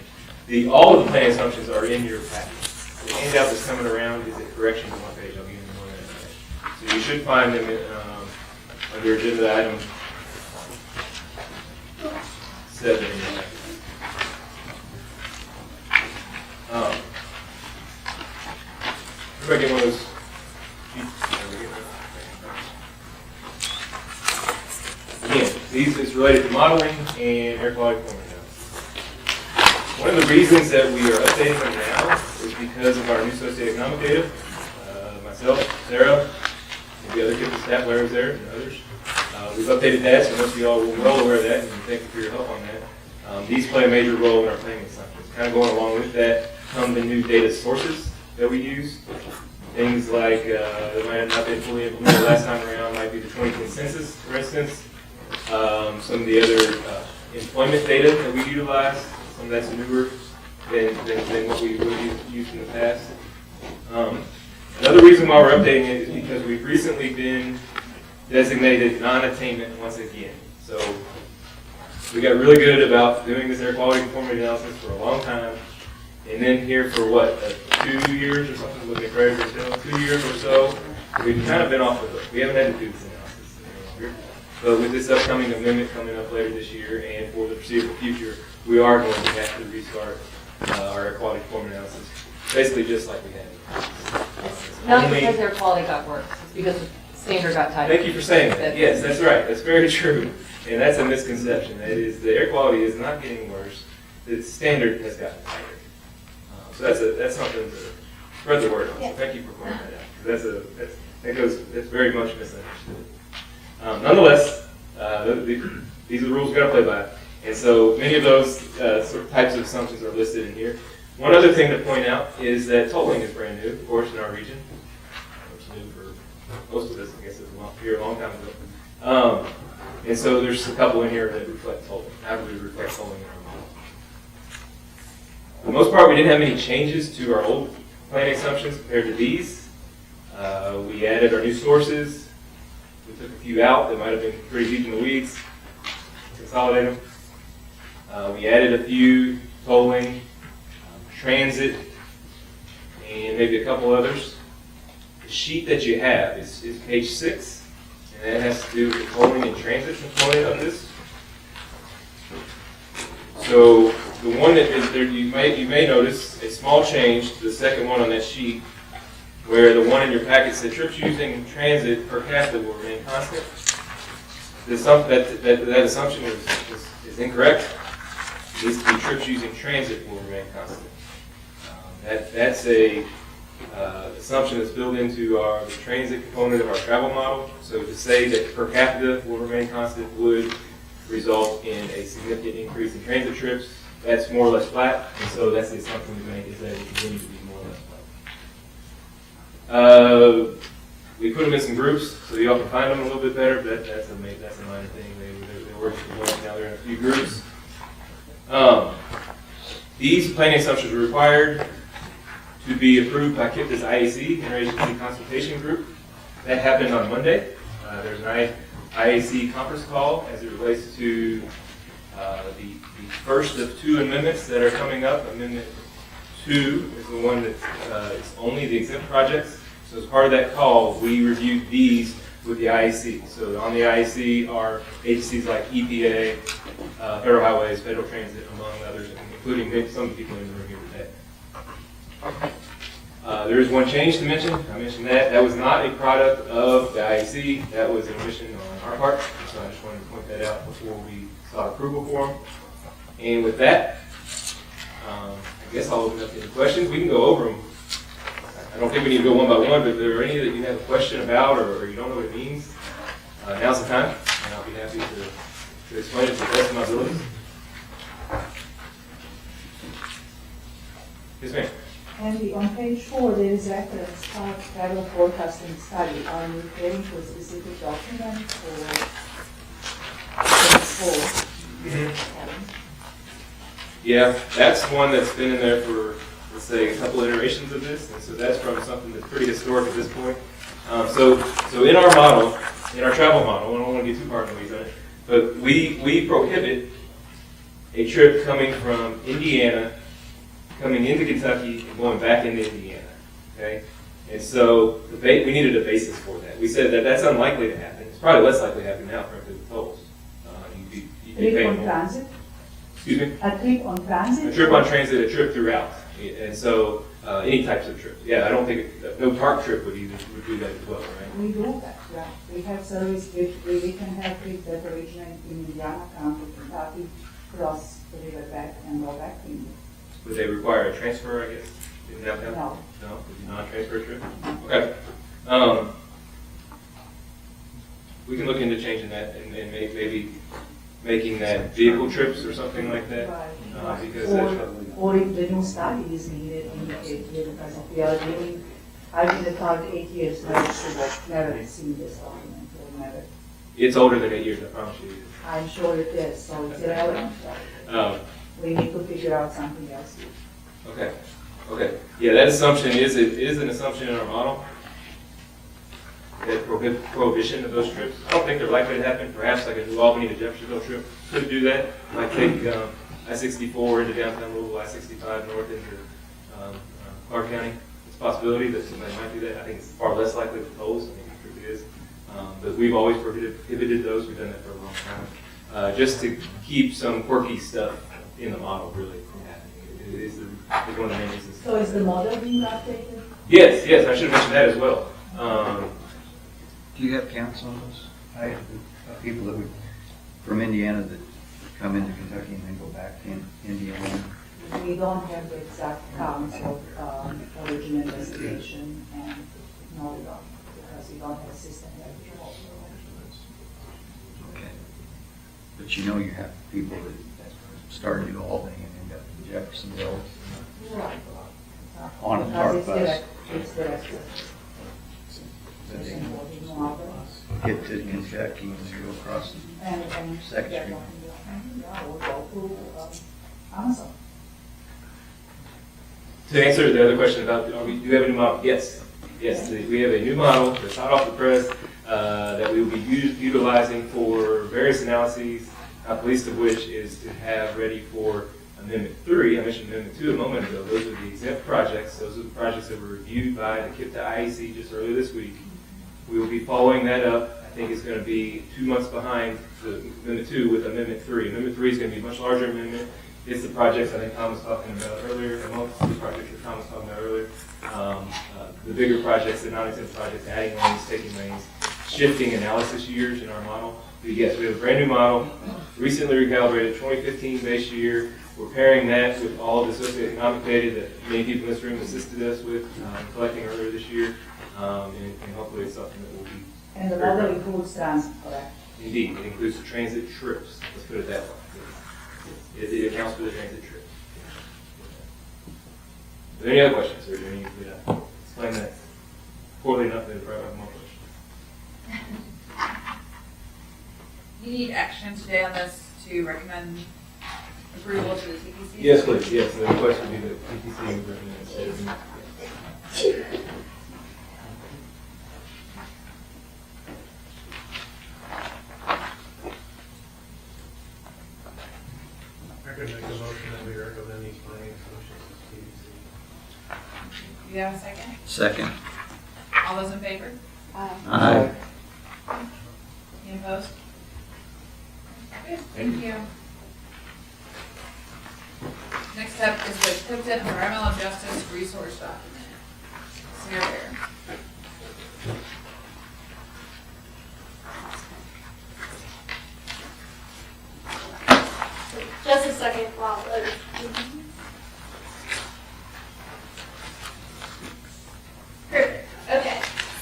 All of the planning assumptions are in your package. The handout that's coming around is a correction on one page. I'll give you one at a time. So you should find them under agenda item 7 in your package. Everybody get one of those? Again, these is related to modeling and air quality conformity analysis. One of the reasons that we are updating them now is because of our new socioeconomic data. Myself, Sarah, and the other kids and staff, Larry was there, and others. We've updated that, so most of y'all are well aware of that, and thank you for your help on that. These play a major role in our planning assumptions. Kind of going along with that come the new data sources that we use. Things like, that might have not been fully implemented last time around, might be the 2010 census, for instance. Some of the other employment data that we utilize, some of that's newer than what we would have used in the past. Another reason why we're updating it is because we've recently been designated non-attainment once again. So we got really good about doing this air quality conformity analysis for a long time. And then here for what, 2 years or something, looking at Greg or so, 2 years or so, we've kind of been off of it. We haven't had to do this analysis any longer. But with this upcoming amendment coming up later this year and for the foreseeable future, we are going to have to restart our air quality performance analysis, basically just like we had. Not Only- because their quality got worse, it's because the standard got tighter. Thank you for saying that. Yes, that's right. That's very true. And that's a misconception. That is, the air quality is not getting worse. The standard has gotten tighter. So that's something to spread the word on. So thank you for pointing that out. That's very much misunderstood. Nonetheless, these are the rules we've got to play by. And so many of those sort of types of assumptions are listed in here. One other thing to point out is that tolling is brand new, of course, in our region. It's new for most of us, I guess it was here a long time ago. And so there's a couple in here that reflect tolling. How do we reflect tolling in our model? For the most part, we didn't have any changes to our old planning assumptions compared to these. We added our new sources. We took a few out that might have been pretty deep in the weeds, consolidate them. We added a few tolling, transit, and maybe a couple others. The sheet that you have is page 6, and that has to do with the tolling and transit component of this. So the one that is there, you may notice a small change to the second one on that sheet, where the one in your packet said trips using transit per capita will remain constant. That assumption is incorrect. It needs to be trips using transit will remain constant. That's a assumption that's built into the transit component of our travel model. So to say that per capita will remain constant would result in a significant increase in transit trips. That's more or less flat, and so that's the assumption we make, is that it continues to be more or less flat. We put them in some groups so y'all can find them a little bit better, but that's a minor thing. They're working together now. They're in a few groups. These planning assumptions are required to be approved by KIPTA's IAC, Interagency Consultation Group. That happened on Monday. There's an IAC conference call as it relates to the first of 2 amendments that are coming up. Amendment 2 is the one that is only the exempt projects. So as part of that call, we reviewed these with the IAC. So on the IAC are agencies like EPA, Federal Highways, Federal Transit, among others, including some of the people in the room here today. There is one change to mention. I mentioned that. That was not a product of the IAC. That was an omission on our part. So I just wanted to point that out before we sought approval for them. And with that, I guess I'll open up to any questions. We can go over them. I don't think we need to go one by one, but if there are any that you have a question about or you don't know what it means, now's the time, and I'll be happy to explain it to the best of my abilities. Yes, ma'am. Andy, on page 4, there is reference to travel forecasting study. Are you referring to a specific document or page 4? Yeah, that's one that's been in there for, let's say, a couple iterations of this, and so that's from something that's pretty historic at this point. So in our model, in our travel model, I don't want to get too far in the weeds on it, but we prohibit a trip coming from Indiana, coming into Kentucky, and going back into Indiana, okay? And so we needed a basis for that. We said that that's unlikely to happen. It's probably less likely to happen now, frankly, with tolls. You'd be Trip paying on more. transit? Excuse me? A trip on transit? A trip on transit, a trip throughout. And so any types of trips. Yeah, I don't think, no park trip would do that as well, right? We do that, yeah. We have service, we can have trips that originate in Indiana, come to Kentucky, cross the river back and go back to India. Would they require a transfer, I guess, in downtown? No. No, it's not a transfer trip? Okay. We can look into changing that and maybe making that vehicle trips or something like that. Right. Because or if the new study is needed, indicate because if we are doing, I've been at Target 8 years, never seen this document, or never. it's older than 8 years, I promise you. I'm sure it is, so it's irrelevant. We need to figure out something else. Okay. Okay. Yeah, that assumption is an assumption in our model. That prohibition of those trips. I don't think they're likely to happen. Perhaps like a New Albany to Jeffersonville trip could do that. Might take I-64 into downtown Louisville, I-65 north into Clark County. It's a possibility that somebody might do that. I think it's far less likely than tolls. I think it truly is. But we've always prohibited those. We've done that for a long time. Just to keep some quirky stuff in the model, really, from happening. It is one of the main reasons. So is the model being updated? Yes, I should have mentioned that as well. Do you have counts on those? I have people that would, from Indiana that come into Kentucky and then go back to Indiana. We don't have the exact counts of original investigation and no, we don't, because we don't have a system like that. Okay. But you know you have people that started in Albany and end up in Jeffersonville. Right. On a park bus. It's direct. That they get to Kentucky and they go across And Second Street. yeah, we'll go through Amazon. To answer the other question about, do we have a new model? Yes. We have a new model that's hot off the press that we will be utilizing for various analyses, not the least of which is to have ready for Amendment 3. I mentioned Amendment 2 a moment ago. Those are the exempt projects. Those are the projects that were reviewed by the KIPTA IAC just earlier this week. We will be following that up. I think it's going to be 2 months behind the Amendment 2 with Amendment 3. Amendment 3 is going to be a much larger amendment. It's the projects I think Tom was talking about earlier, amongst the projects that Tom was talking about earlier. The bigger projects, the non-exempt projects, adding lanes, taking lanes, shifting analysis years in our model. But yes, we have a brand new model, recently recalibrated 2015 base year. We're pairing that with all of the socioeconomic data that many people in this room assisted us with collecting earlier this year. And hopefully it's something that will be. And the model includes transit, correct? Indeed, it includes the transit trips. Let's put it that way. It accounts for the transit trips. Are there any other questions? Or do you need to explain that poorly enough that I probably have more questions? You need action today on this to recommend approval to the TTCC? Yes, please. Yes, the request would be that TTC would recommend it. I could make a motion that we recommend these planning solutions to You have a second? Second. All those in favor? Aye. Any opposed? Good, thank you. Next up is the Clifton Environmental Justice Resource Document. Sarah Bear. Just a second while others. Perfect. Okay.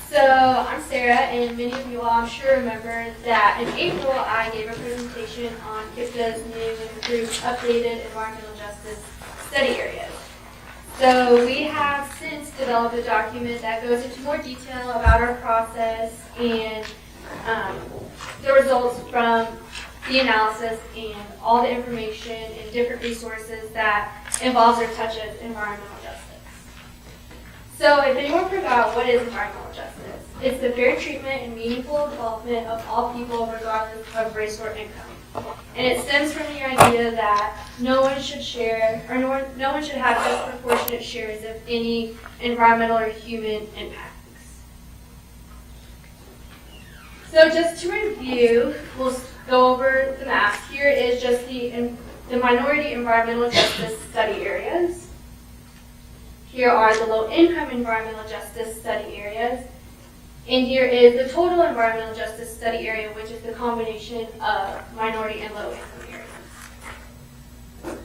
So I'm Sarah, and many of you all, I'm sure, remember that in April I gave a presentation on KIPTA's new and improved updated environmental justice study areas. So we have since developed a document that goes into more detail about our process and the results from the analysis and all the information and different resources that involves or touches environmental justice. So if anyone forgot, what is environmental justice? It's the fair treatment and meaningful development of all people regardless of race or income. And it stems from the idea that no one should share, or no one should have disproportionate shares of any environmental or human impacts. So just to review, we'll go over the maps. Here is just the minority environmental justice study areas. Here are the low-income environmental justice study areas. And here is the total environmental justice study area, which is the combination of minority and low-income areas.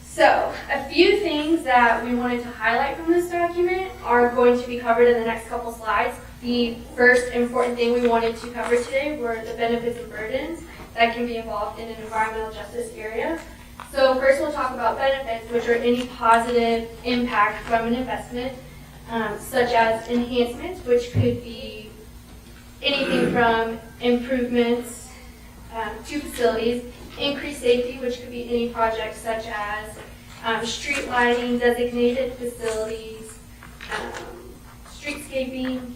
So, a few things that we wanted to highlight from this document are going to be covered in the next couple slides. The first important thing we wanted to cover today were the benefits and burdens that can be involved in an environmental justice area. So first we'll talk about benefits, which are any positive impact from an investment, such as enhancements, which could be anything from improvements to facilities, increased safety, which could be any project such as street lighting, designated facilities, streetscaping,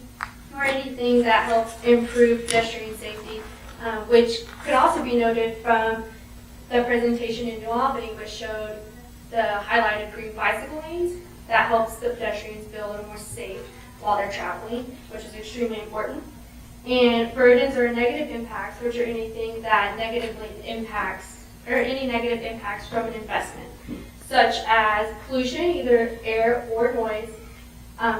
or anything that helps improve pedestrian safety, which could also be noted from the presentation in New Albany, which showed the highlighted green bicycle lanes. that helps the pedestrians feel a little more safe while they're traveling, which is extremely important. And burdens or negative impacts, which are anything that negatively impacts, or any negative impacts from an investment, such as pollution, either air or noise,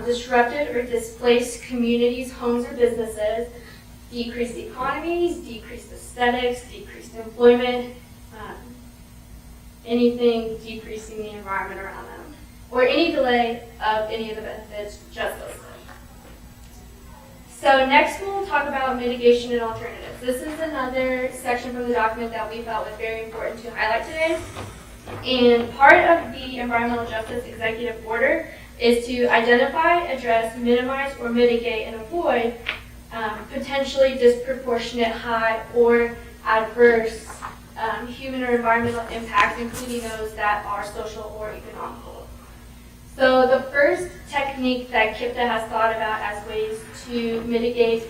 disrupted or displaced communities, homes, or businesses, decreased economies, decreased aesthetics, decreased employment, anything decreasing the environment around them, or any delay of any of the benefits just listed. So next we'll talk about mitigation and alternatives. This is another section from the document that we felt was very important to highlight today. And part of the Environmental Justice Executive Order is to identify, address, minimize, or mitigate and avoid potentially disproportionate, high, or adverse human or environmental impacts, including those that are social or economical. So the first technique that KIPTA has thought about as ways to mitigate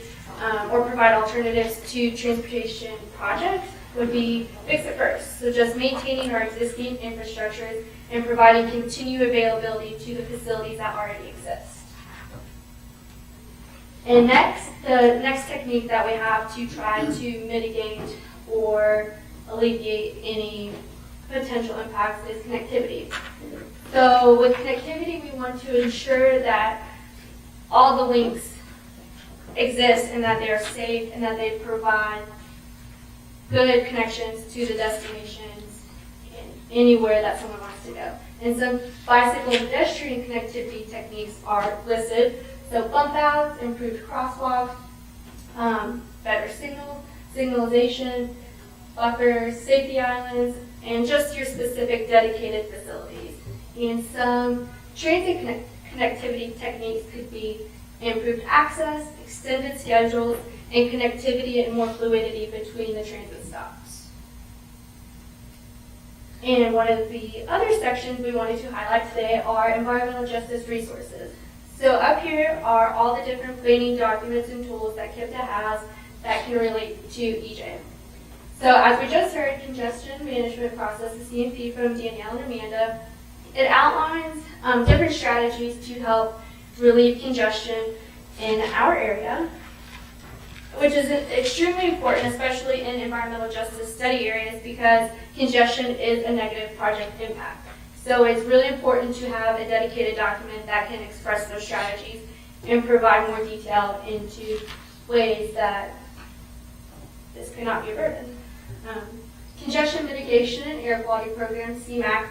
or provide alternatives to transportation projects would be fix it first. So just maintaining our existing infrastructures and providing continued availability to the facilities that already exist. And next, the next technique that we have to try to mitigate or alleviate any potential impacts is connectivity. So with connectivity, we want to ensure that all the links exist and that they are safe and that they provide good connections to the destinations and anywhere that someone wants to go. And some bicycle and pedestrian connectivity techniques are listed. So bump outs, improved crosswalks, better signalization, buffers, safety islands, and just your specific dedicated facilities. And some transit connectivity techniques could be improved access, extended schedules, and connectivity and more fluidity between the transit stops. And one of the other sections we wanted to highlight today are environmental justice resources. So up here are all the different planning documents and tools that KIPTA has that can relate to EJ. So as we just heard, congestion management process, the CMP from Danielle and Amanda, it outlines different strategies to help relieve congestion in our area, which is extremely important, especially in environmental justice study areas, because congestion is a negative project impact. So it's really important to have a dedicated document that can express those strategies and provide more detail into ways that this could not be a burden. Congestion mitigation and air quality program, CMAQ,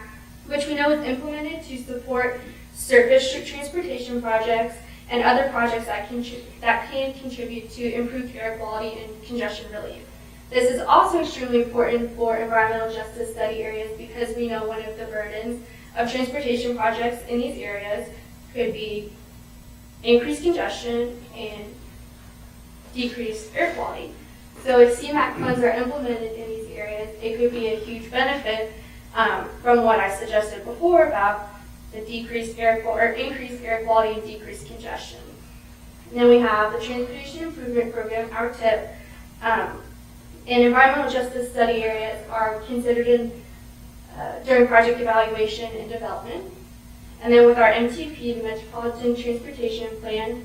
which we know is implemented to support surface transportation projects and other projects that can contribute to improved air quality and congestion relief. This is also extremely important for environmental justice study areas because we know one of the burdens of transportation projects in these areas could be increased congestion and decreased air quality. So if CMAQ funds are implemented in these areas, it could be a huge benefit from what I suggested before about the decreased air or increased air quality and decreased congestion. And then we have the Transportation Improvement Program, our TIP, and environmental justice study areas are considered in during project evaluation and development. And then with our MTP, the Metropolitan Transportation Plan,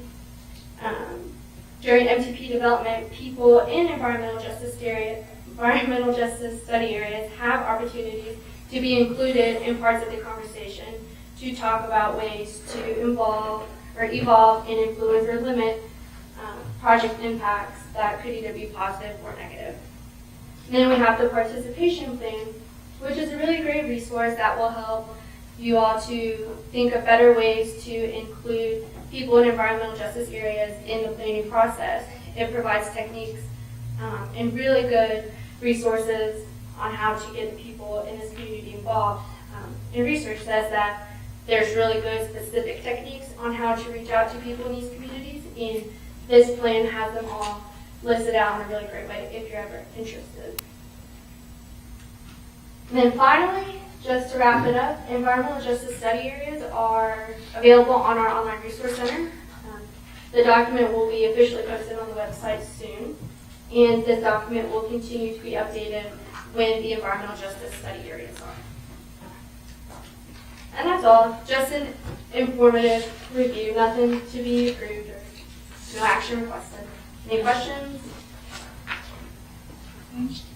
during MTP development, people in environmental justice study areas have opportunities to be included in parts of the conversation to talk about ways to evolve and influence or limit project impacts that could either be positive or negative. And then we have the participation plan, which is a really great resource that will help you all to think of better ways to include people in environmental justice areas in the planning process. It provides techniques and really good resources on how to get people in this community involved. And research says that there's really good specific techniques on how to reach out to people in these communities, and this plan has them all listed out in a really great way if you're ever interested. And then finally, just to wrap it up, environmental justice study areas are available on our online resource center. The document will be officially posted on the website soon, and this document will continue to be updated when the environmental justice study areas are. And that's all. Just an informative review, nothing to be approved or no action requested. Any questions?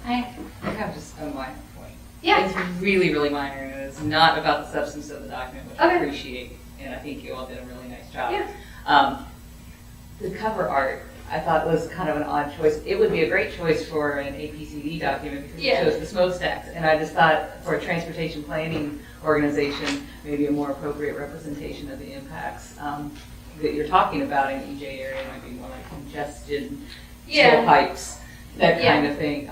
I have just a minor point. Yeah. It's really, really minor, and it's not about the substance of the document, which I Okay. appreciate, and I think you all did a really nice job. Yeah. The cover art, I thought was kind of an odd choice. It would be a great choice for an APCD document because Yeah. it shows the smokestacks, and I just thought for a transportation planning organization, maybe a more appropriate representation of the impacts that you're talking about in EJ area might be more like congestion, Yeah. pipes, that Yeah. kind of thing.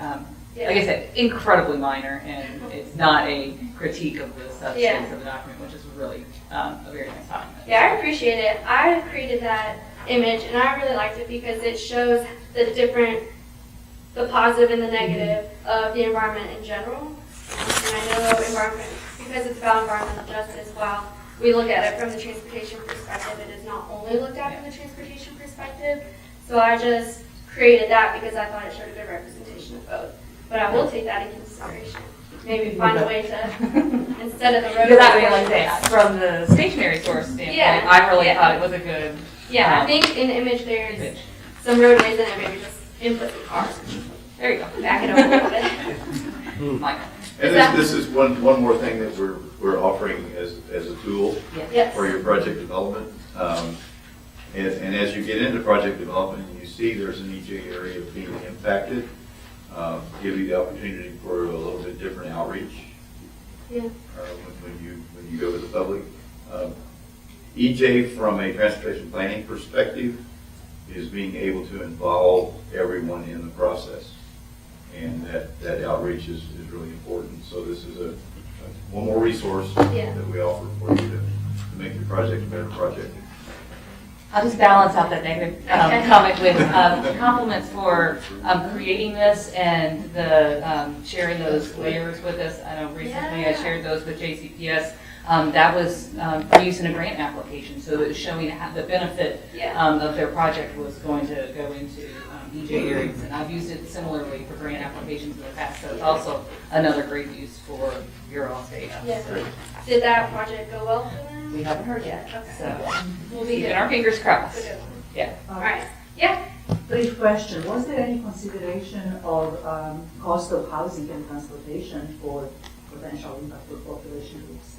Yeah. Like I said, incredibly minor, and it's not a critique of the substance Yeah. of the document, which is really a very nice document. Yeah, I appreciate it. I created that image and I really liked it because it shows the positive and the negative of the environment in general. And I know environment, because it's about environmental justice, while we look at it from the transportation perspective, it is not only looked at from the transportation perspective. So I just created that because I thought it showed a good representation of both. But I will take that into consideration. Maybe find a way to, instead of the road. Because I mean, like that, from the stationary source standpoint, Yeah, I really yeah. thought it was a good. Yeah, I think in the image there's some roadways in it, maybe just input some cars. There you go. Back it up a little bit. Michael. And this is one more thing that we're offering as a tool Yes. for your project development. And as you get into project development and you see there's an EJ area being impacted, give you the opportunity for a little bit different outreach. Yeah. When you go to the public. EJ, from a transportation planning perspective, is being able to involve everyone in the process. And that outreach is really important. So this is one more resource Yeah. that we offer for you to make your project a better project. I'll just balance out that negative comment with compliments for creating this and the sharing those layers with us. I know recently I shared those with JCPS. That was for use in a grant application, so it was showing how the benefit of their project was going to go into EJ areas. And I've used it similarly for grant applications in the past, so it's also another great use for your all's data. Yeah. Did that project go well for them? We haven't heard yet, so We'll be keeping good. our fingers crossed. Good. Yeah. All right. Yeah. Brief question, was there any consideration of cost of housing and transportation for potential impact for population groups?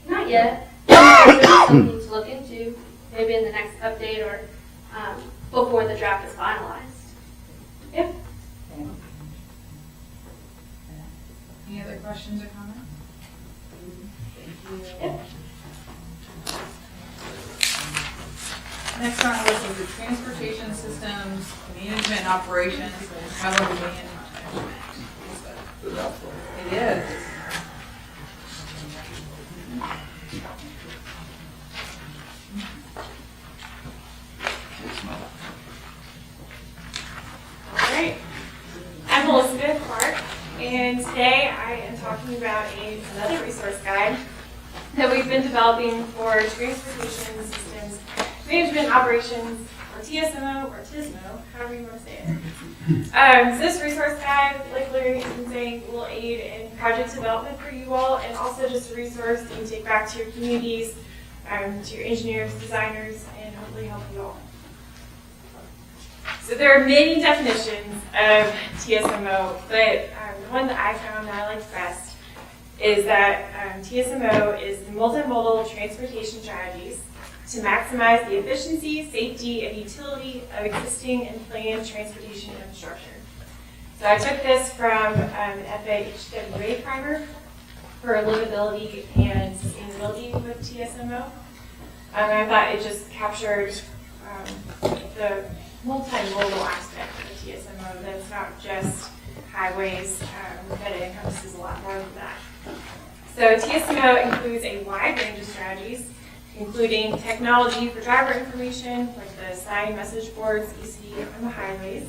Not yet. There's something to look into, maybe in the next update or before the draft is finalized. Yep. Any other questions or comments? Yep. Next on our list is the transportation systems, management and operations, and travel demand management. It is. All right. I'm Elizabeth Clark, and today I am talking about another resource guide that we've been developing for transportation systems management operations, or TSMO, or TISMO, however you want to say it. So this resource guide, like Larry has been saying, will aid in project development for you all, and also just a resource that you can take back to your communities, to your engineers, designers, and hopefully help you all. So there are many definitions of TSMO, but the one that I found that I liked best is that TSMO is multimodal transportation strategies to maximize the efficiency, safety, and utility of existing and planned transportation infrastructure. So I took this from an FHWA primer for livability and sustainability with TSMO. I thought it just captured the multimodal aspect of TSMO, that it's not just highways, that it encompasses a lot more than that. So TSMO includes a wide range of strategies, including technology for driver information, like the sign message boards you see on the highways,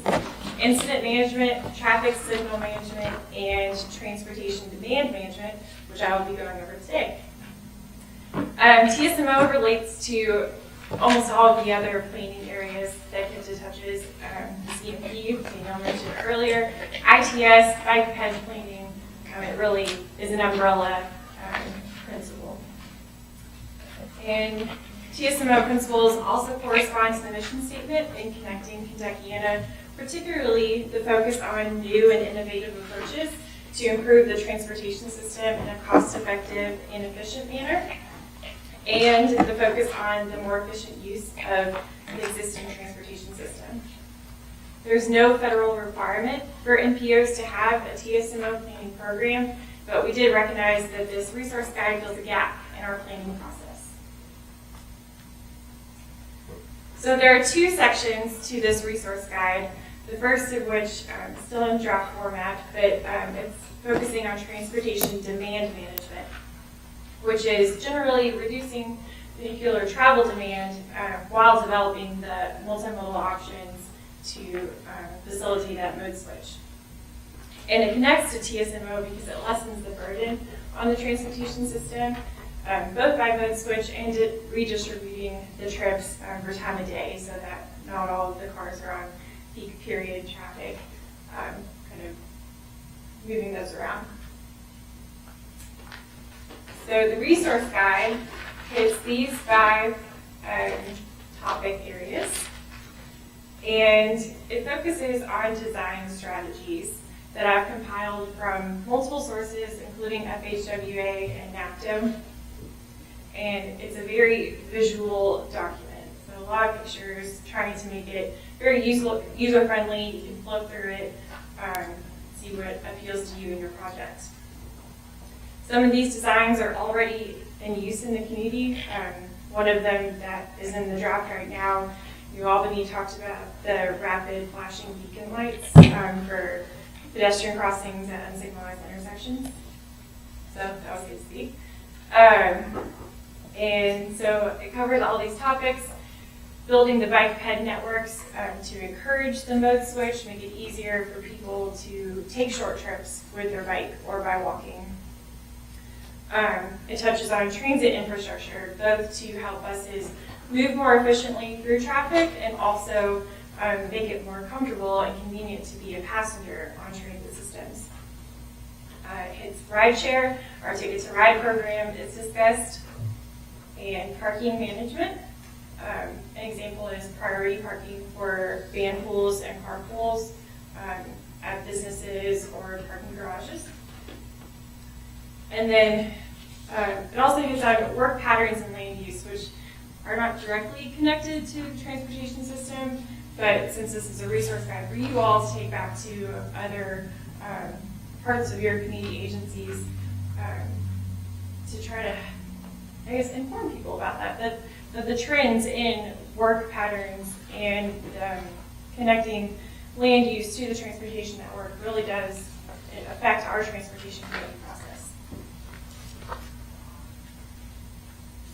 incident management, traffic signal management, and transportation demand management, which I will be going over today. TSMO relates to almost all of the other planning areas that KIPTA touches, CMP, Danielle mentioned earlier, ITS, bike ped planning. It really is an umbrella principle. And TSMO principles also correspond to the mission statement in Connecting Kentuckiana, particularly the focus on new and innovative approaches to improve the transportation system in a cost-effective and efficient manner, and the focus on the more efficient use of the existing transportation system. There's no federal requirement for NPOs to have a TSMO planning program, but we did recognize that this resource guide fills a gap in our planning process. So there are two sections to this resource guide, the first of which is still in draft format, but it's focusing on transportation demand management, which is generally reducing vehicular travel demand while developing the multimodal options to facilitate that mode switch. And it connects to TSMO because it lessens the burden on the transportation system, both by mode switch and redistributing the trips for time of day so that not all of the cars are on peak period traffic, kind of moving those around. So the resource guide hits these 5 topic areas, and it focuses on design strategies that I've compiled from multiple sources, including FHWA and NAPTO. And it's a very visual document. So a lot of pictures, trying to make it very user-friendly. You can flow through it, see what appeals to you in your project. Some of these designs are already in use in the community. One of them that is in the draft right now, New Albany talked about the rapid flashing beacon lights for pedestrian crossings at unsignalized intersections. So that was good to see. And so it covers all these topics, building the bike ped networks to encourage the mode switch, make it easier for people to take short trips with their bike or by walking. It touches on transit infrastructure, both to help buses move more efficiently through traffic and also make it more comfortable and convenient to be a passenger on transit systems. It's rideshare, our Ticket to Ride program is discussed, and parking management. An example is priority parking for van pools and car pools at businesses or parking garages. And then it also hits on work patterns and land use, which are not directly connected to the transportation system, but since this is a resource guide for you all to take back to other parts of your community agencies to try to, I guess, inform people about that the trends in work patterns and connecting land use to the transportation network really does affect our transportation planning process.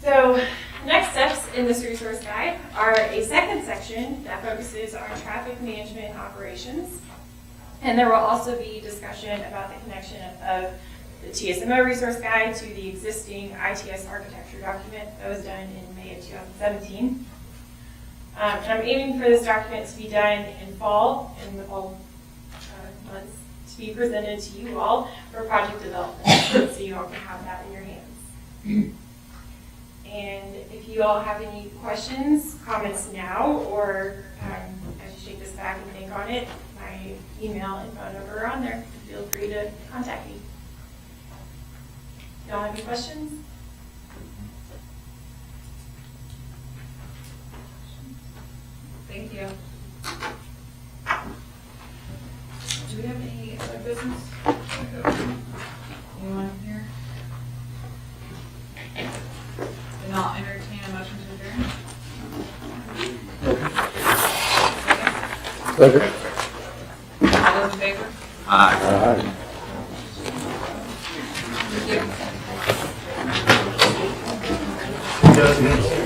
So next steps in this resource guide are a second section that focuses on traffic management and operations. And there will also be discussion about the connection of the TSMO resource guide to the existing ITS architecture document that was done in May of 2017. And I'm aiming for this document to be done in the fall months, to be presented to you all for project development, so you all can have that in your hands. And if you all have any questions, comments now, or as you shake this back and think on it, my email and phone number are on there. Feel free to contact me. Y'all have any questions? Thank you. Do we have any other business? Anyone here? Then I'll entertain a motion to adjourn. Second. All those in favor? Aye. Thank you.